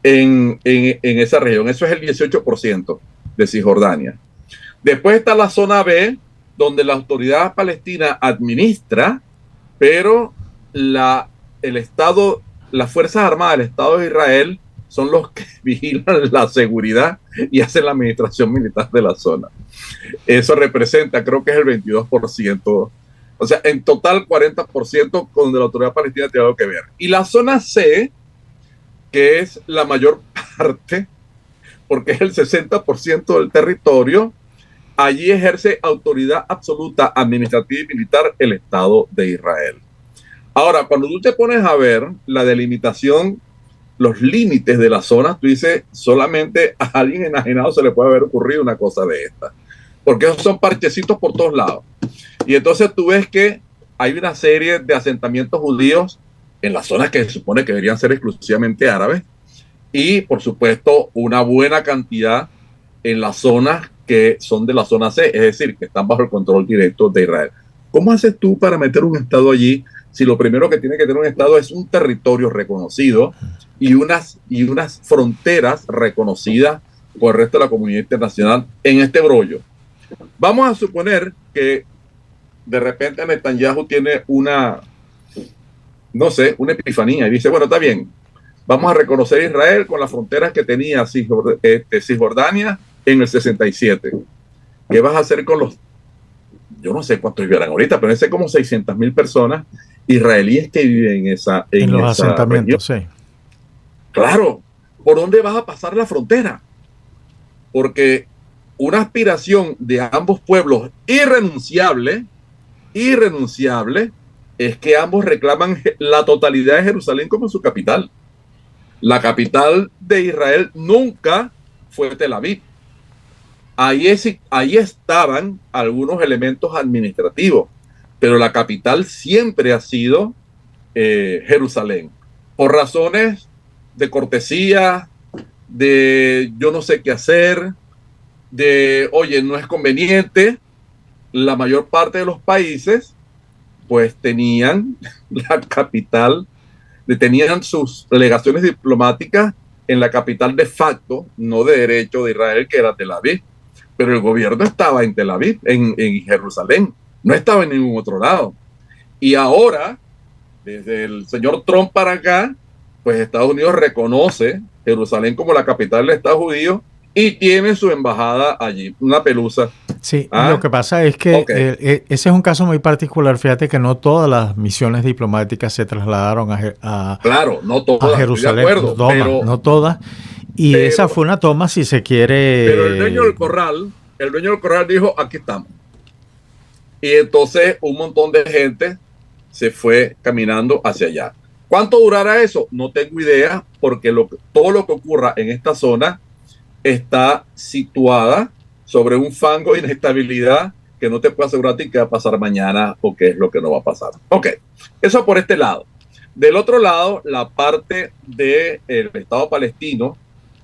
en esa región. Eso es el 18% de Cisjordania. Después está la zona B, donde la Autoridad Palestina administra, pero el Estado, las Fuerzas Armadas del Estado de Israel son los que vigilan la seguridad y hacen la administración militar de la zona. Eso representa, creo que es el 22%. O sea, en total 40% con la Autoridad Palestina tiene algo que ver. Y la zona C, que es la mayor parte, porque es el 60% del territorio, allí ejerce autoridad absoluta administrativa y militar el Estado de Israel. Ahora, cuando tú te pones a ver la delimitación, los límites de la zona, tú dices, solamente a alguien enajenado se le puede haber ocurrido una cosa de esta, porque esos son parchecitos por todos lados. Y entonces tú ves que hay una serie de asentamientos judíos en las zonas que se supone que deberían ser exclusivamente árabes, y por supuesto una buena cantidad en las zonas que son de la zona C, es decir, que están bajo el control directo de Israel. ¿Cómo haces tú para meter un Estado allí si lo primero que tiene que tener un Estado es un territorio reconocido y unas fronteras reconocidas por el resto de la comunidad internacional en este brollo? Vamos a suponer que de repente Netanyahu tiene una epifanía y dice, bueno, está bien, vamos a reconocer a Israel con las fronteras que tenía Cisjordania en el 67. ¿Qué vas a hacer con los, yo no sé cuántos vivirán ahorita, pero es como 600,000 personas israelíes que viven en los esa asentamientos, región? sí. Claro, ¿por dónde vas a pasar la frontera? Porque una aspiración de ambos pueblos irrenunciable, es que ambos reclaman la totalidad de Jerusalén como su capital. La capital de Israel nunca fue Tel Aviv. Ahí estaban algunos elementos administrativos, pero la capital siempre ha sido Jerusalén, por razones de cortesía, de yo no sé qué hacer, de oye, no es conveniente. La mayor parte de los países pues tenían la capital, tenían sus legaciones diplomáticas en la capital de facto, no de derecho de Israel, que era Tel Aviv, pero el gobierno estaba en Tel Aviv, en Jerusalén, no estaba en ningún otro lado. Y ahora, desde el señor Trump para acá, pues Estados Unidos reconoce Jerusalén como la capital del Estado judío y tiene su embajada allí, una pelusa. Sí, lo que pasa es que ese es un caso muy particular. Fíjate que no todas las misiones diplomáticas se trasladaron claro, no todas, a Jerusalén, estoy de acuerdo, pero, no todas. Y esa fue una toma, si se quiere. Pero el dueño del corral dijo, aquí estamos. Y entonces un montón de gente se fue caminando hacia allá. ¿Cuánto durará eso? No tengo idea, porque todo lo que ocurra en esta zona está situada sobre un fango de inestabilidad que no te puedo asegurar qué va a pasar mañana o qué es lo que no va a pasar. Ok, eso por este lado. Del otro lado, la parte del Estado palestino,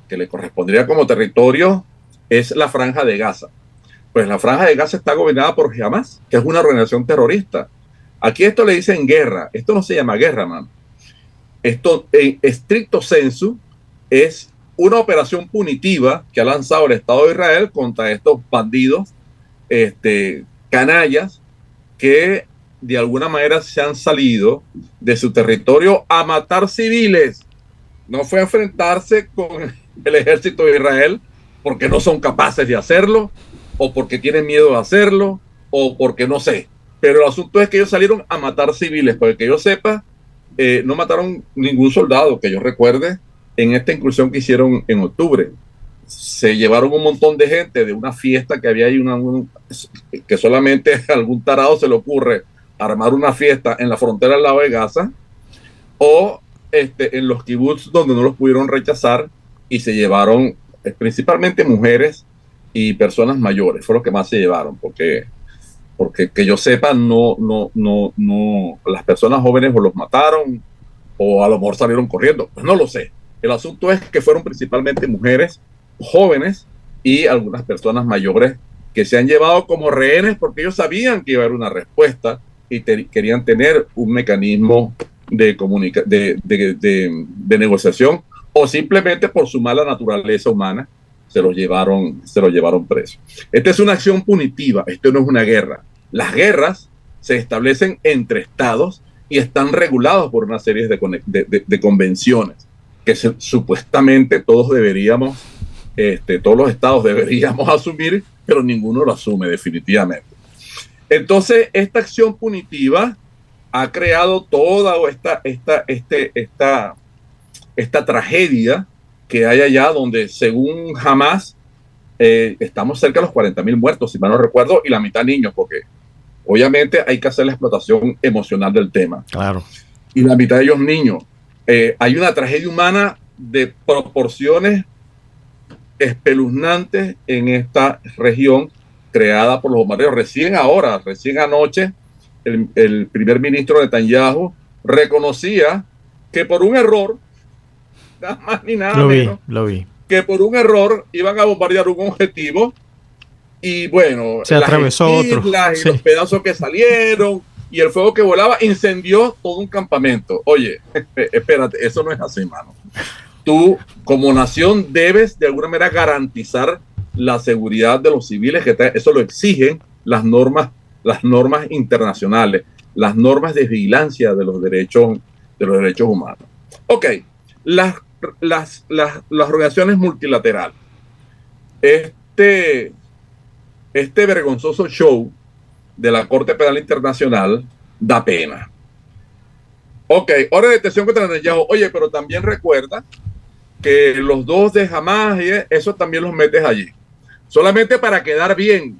que le correspondería como territorio, es la Franja de Gaza. Pues la Franja de Gaza está gobernada por Hamas, que es una organización terrorista. Aquí esto le dicen guerra. Esto no se llama guerra, man. Esto, en estricto sensu, es una operación punitiva que ha lanzado el Estado de Israel contra estos bandidos, canallas, que de alguna manera se han salido de su territorio a matar civiles. No fue a enfrentarse con el ejército de Israel porque no son capaces de hacerlo, o porque tienen miedo de hacerlo, o porque no sé. Pero el asunto es que ellos salieron a matar civiles, porque que yo sepa, no mataron ningún soldado que yo recuerde en esta incursión que hicieron en octubre. Se llevaron un montón de gente de una fiesta que había ahí, que solamente a algún tarado se le ocurre armar una fiesta en la frontera al lado de Gaza, o en los kibbutz donde no los pudieron rechazar, y se llevaron principalmente mujeres y personas mayores, fue lo que más se llevaron, porque porque que yo sepa, no, las personas jóvenes o los mataron o a lo mejor salieron corriendo. Pues no lo sé. El asunto es que fueron principalmente mujeres jóvenes y algunas personas mayores que se han llevado como rehenes porque ellos sabían que iba a haber una respuesta y querían tener un mecanismo de negociación, o simplemente por su mala naturaleza humana se los llevaron presos. Esta es una acción punitiva, esto no es una guerra. Las guerras se establecen entre estados y están regulados por una serie de convenciones que supuestamente todos los estados deberíamos asumir, pero ninguno lo asume definitivamente. Entonces, esta acción punitiva ha creado toda esta tragedia que hay allá, donde según Hamas estamos cerca de los 40,000 muertos, si mal no recuerdo, y la mitad niños, porque obviamente hay que hacer la explotación emocional del tema. Claro. Y la mitad de ellos niños. Hay una tragedia humana de proporciones espeluznantes en esta región creada por los bombardeos. Recién anoche, el primer ministro Netanyahu reconocía que por un error, nada más ni nada menos, lo vi. Que por un error iban a bombardear un objetivo y bueno, se atravesó otro. Y los pedazos que salieron y el fuego que volaba incendió todo un campamento. Oye, espérate, eso no es así, mano. Tú, como nación, debes de alguna manera garantizar la seguridad de los civiles, eso lo exigen las normas internacionales, las normas de vigilancia de los derechos humanos. Ok, las organizaciones multilaterales. Este vergonzoso show de la Corte Penal Internacional da pena. Ok, orden de detención contra Netanyahu. Oye, pero también recuerda que los dos de Hamas, eso también los metes allí. Solamente para quedar bien,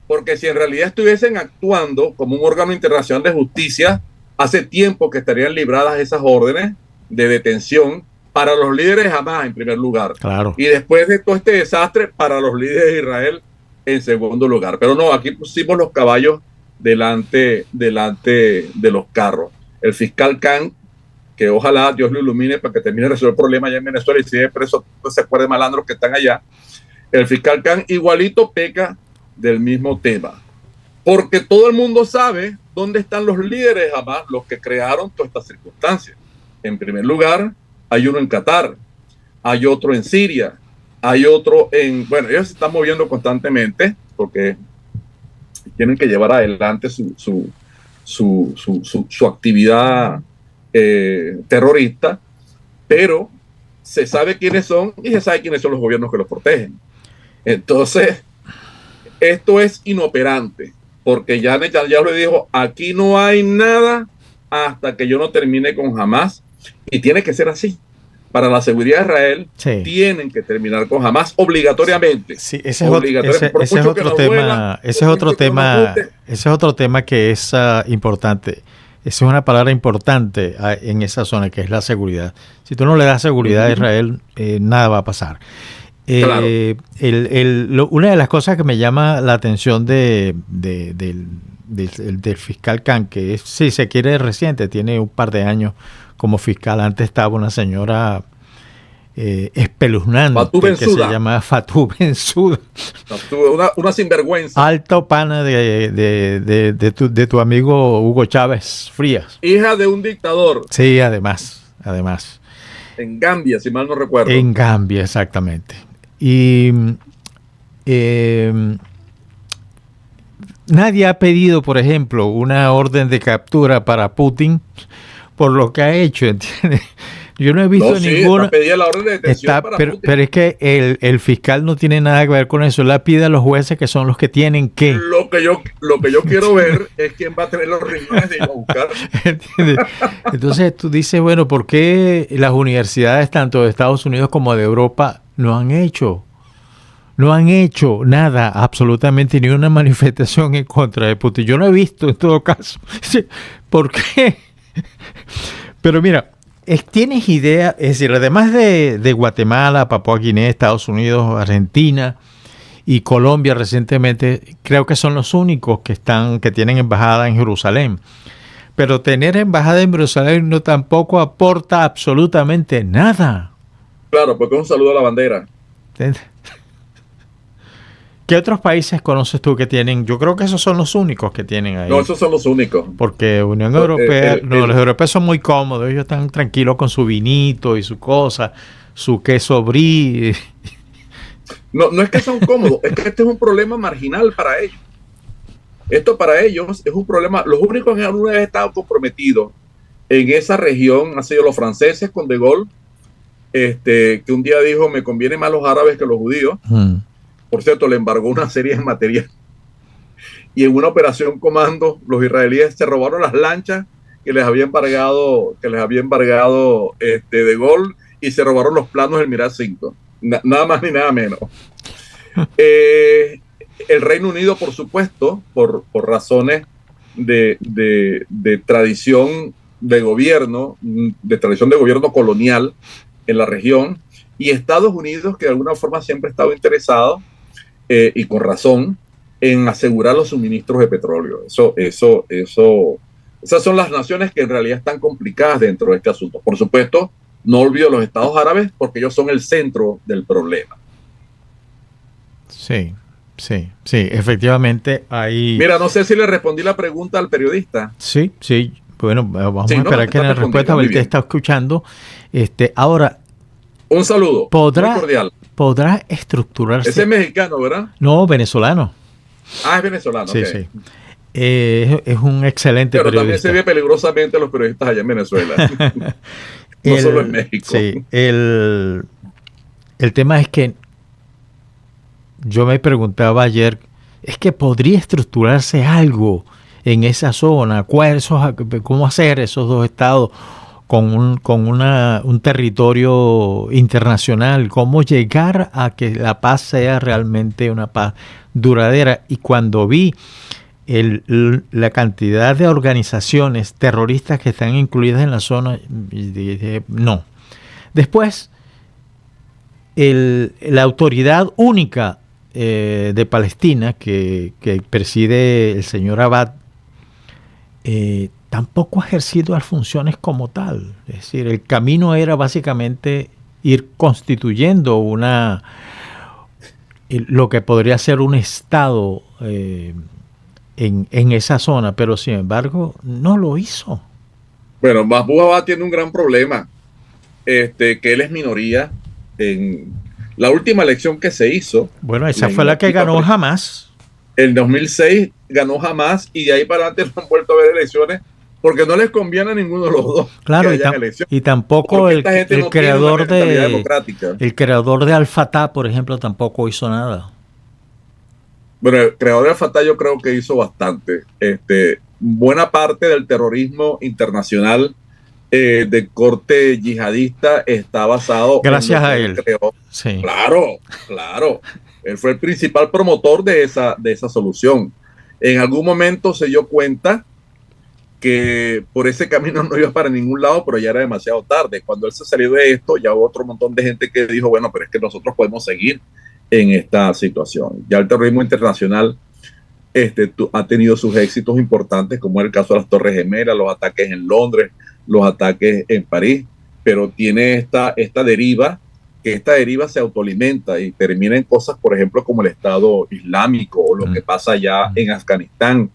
porque si en realidad estuviesen actuando como un órgano internacional de justicia, hace tiempo que estarían libradas esas órdenes de detención para los líderes de Hamas en primer lugar. Claro. Y después de todo este desastre, para los líderes de Israel en segundo lugar. Pero no, aquí pusimos los caballos delante de los carros. El fiscal Khan, que ojalá Dios lo ilumine para que termine de resolver el problema allá en Venezuela y si hay presos, pues se acuerden malandros que están allá. El fiscal Khan igualito peca del mismo tema. Porque todo el mundo sabe dónde están los líderes Hamas, los que crearon todas estas circunstancias. En primer lugar, hay uno en Qatar, hay otro en Siria, hay otro bueno, ellos se están moviendo constantemente porque tienen que llevar adelante su actividad terrorista, pero se sabe quiénes son y se sabe quiénes son los gobiernos que los protegen. Entonces, esto es inoperante, porque ya Netanyahu le dijo, aquí no hay nada hasta que yo no termine con Hamas, y tiene que ser así. Para la seguridad de Israel, sí, tienen que terminar con Hamas obligatoriamente. Sí, ese es otro tema que es importante. Esa es una palabra importante en esa zona, que es la seguridad. Si tú no le das seguridad a Israel, nada va a pasar. Claro. Una de las cosas que me llama la atención del fiscal Khan, que es, sí, se quiere reciente, tiene un par de años como fiscal. Antes estaba una señora espeluznante que se llama Fatou Bensouda. Una sinvergüenza. Alto pana de tu amigo Hugo Chávez Frías. Hija de un dictador. Sí, además. En Gambia, si mal no recuerdo. En Gambia, exactamente. Y nadie ha pedido, por ejemplo, una orden de captura para Putin por lo que ha hecho, ¿entiendes? Yo no he visto ninguna. Pedía la orden de detención para Putin. Pero es que el fiscal no tiene nada que ver con eso. La pide a los jueces, que son los que tienen que. Lo que yo quiero ver es quién va a tener los riñones de ir a buscar. ¿Entiendes? Entonces tú dices, bueno, ¿por qué las universidades tanto de Estados Unidos como de Europa no han hecho nada, absolutamente ni una manifestación en contra de Putin? Yo no he visto, en todo caso. ¿Por qué? Pero mira, ¿tienes idea? Es decir, además de Guatemala, Papúa Guinea, Estados Unidos, Argentina y Colombia recientemente, creo que son los únicos que tienen embajada en Jerusalén. Pero tener embajada en Jerusalén no tampoco aporta absolutamente nada. Claro, porque es un saludo a la bandera. ¿Qué otros países conoces tú que tienen? Yo creo que esos son los únicos que tienen ahí. No, esos son los únicos. Porque Unión Europea, los europeos son muy cómodos, ellos están tranquilos con su vinito y su cosa, su queso brie. No es que son cómodos, es que este es un problema marginal para ellos. Esto para ellos es un problema. Los únicos que alguna vez estado comprometidos en esa región han sido los franceses con De Gaulle, que un día dijo, me conviene más los árabes que los judíos. Por cierto, le embargó una serie de material. Y en una operación comando, los israelíes se robaron las lanchas que les había embargado De Gaulle, y se robaron los planos del Mirage 5. Nada más ni nada menos. El Reino Unido, por supuesto, por razones de tradición de gobierno colonial en la región, y Estados Unidos, que de alguna forma siempre ha estado interesado, y con razón, en asegurar los suministros de petróleo. Esas son las naciones que en realidad están complicadas dentro de este asunto. Por supuesto, no olvido los Estados Árabes, porque ellos son el centro del problema. Sí, efectivamente hay... Mira, no sé si le respondí la pregunta al periodista. Sí, bueno, vamos a esperar que la respuesta, a ver qué está escuchando. Ahora... Un saludo, muy cordial. ¿Podrá estructurarse? Ese es mexicano, ¿verdad? No, venezolano. Es venezolano. Sí, okay. Sí. Es un excelente pero periodista. También se ve peligrosamente los periodistas allá en Venezuela. No solo en México. Sí, el tema es que yo me preguntaba ayer, es que podría estructurarse algo en esa zona, cómo hacer esos dos estados con un territorio internacional, cómo llegar a que la paz sea realmente una paz duradera. Y cuando vi la cantidad de organizaciones terroristas que están incluidas en la zona, dije, no. Después, la autoridad única de Palestina que preside el señor Abad, tampoco ha ejercido las funciones como tal. Es decir, el camino era básicamente ir constituyendo lo que podría ser un estado en esa zona, pero sin embargo no lo hizo. Bueno, Mahmoud Abbas tiene un gran problema, que él es minoría. En la última elección que se hizo, bueno, esa fue la que ganó Hamas. En 2006 ganó Hamas, y de ahí para adelante no han vuelto a haber elecciones porque no les conviene a ninguno de los dos. Claro, y tampoco el creador de Al-Fatah, por ejemplo, tampoco hizo nada. Bueno, el creador de Al-Fatah yo creo que hizo bastante. Buena parte del terrorismo internacional de corte yihadista está basado gracias a él. Sí. Claro. Él fue el principal promotor de esa solución. En algún momento se dio cuenta que por ese camino no iba para ningún lado, pero ya era demasiado tarde. Cuando él se salió de esto, ya hubo otro montón de gente que dijo, bueno, pero es que nosotros podemos seguir en esta situación. Ya el terrorismo internacional ha tenido sus éxitos importantes, como es el caso de las Torres Gemelas, los ataques en Londres, los ataques en París, pero tiene esta deriva, que esta deriva se autoalimenta y termina en cosas, por ejemplo, como el Estado Islámico o lo que pasa allá en Afganistán,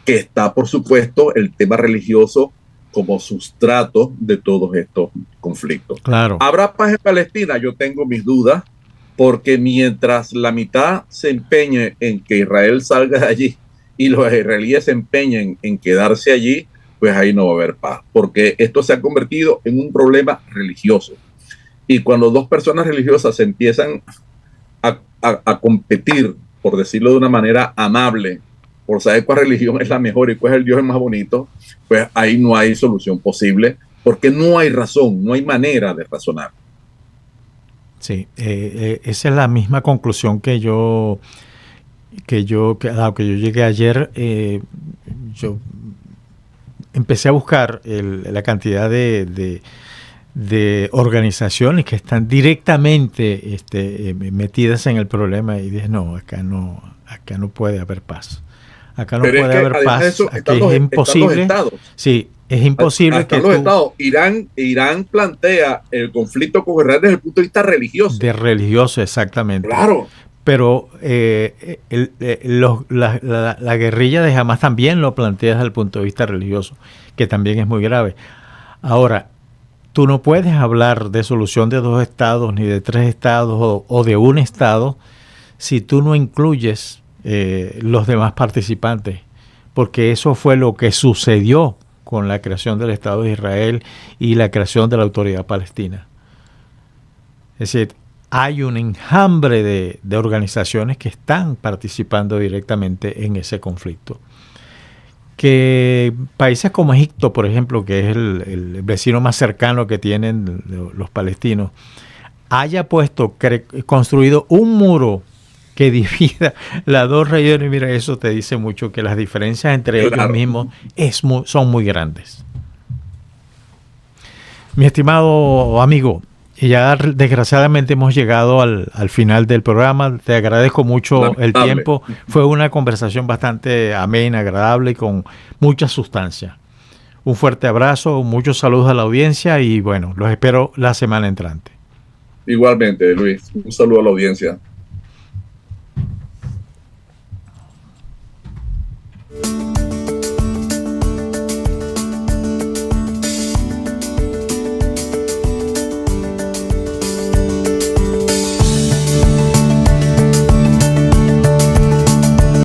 que está, por supuesto, el tema religioso como sustrato de todos estos conflictos. Claro. ¿Habrá paz en Palestina? Yo tengo mis dudas, porque mientras la mitad se empeñe en que Israel salga de allí y los israelíes se empeñen en quedarse allí, pues ahí no va a haber paz, porque esto se ha convertido en un problema religioso. Y cuando dos personas religiosas se empiezan a competir, por decirlo de una manera amable, por saber cuál religión es la mejor y cuál es el Dios más bonito, pues ahí no hay solución posible, porque no hay razón, no hay manera de razonar. Sí, esa es la misma conclusión que yo llegué ayer. Yo empecé a buscar la cantidad de de organizaciones que están directamente metidas en el problema y dicen, no, acá no puede haber paz. Acá no Pero puede haber paz. Eso, aquí es imposible. Sí, es imposible que los estados. Irán plantea el conflicto con Israel desde el punto de vista religioso. De religioso, exactamente. Claro. Pero la guerrilla de Hamas también lo plantea desde el punto de vista religioso, que también es muy grave. Ahora, tú no puedes hablar de solución de 2 estados, ni de 3 estados o de un estado, si tú no incluyes los demás participantes, porque eso fue lo que sucedió con la creación del Estado de Israel y la creación de la Autoridad Palestina. Es decir, hay un enjambre de organizaciones que están participando directamente en ese conflicto. Que países como Egipto, por ejemplo, que es el vecino más cercano que tienen los palestinos, haya construido un muro que divida las 2 regiones. Mira, eso te dice mucho, que las diferencias entre ellos mismos son muy grandes. Mi estimado amigo, ya desgraciadamente hemos llegado al final del programa. Te agradezco mucho el tiempo. Fue una conversación bastante amena, agradable y con mucha sustancia. Un fuerte abrazo, muchos saludos a la audiencia y bueno, los espero la semana entrante. Igualmente, Luis. Un saludo a la audiencia.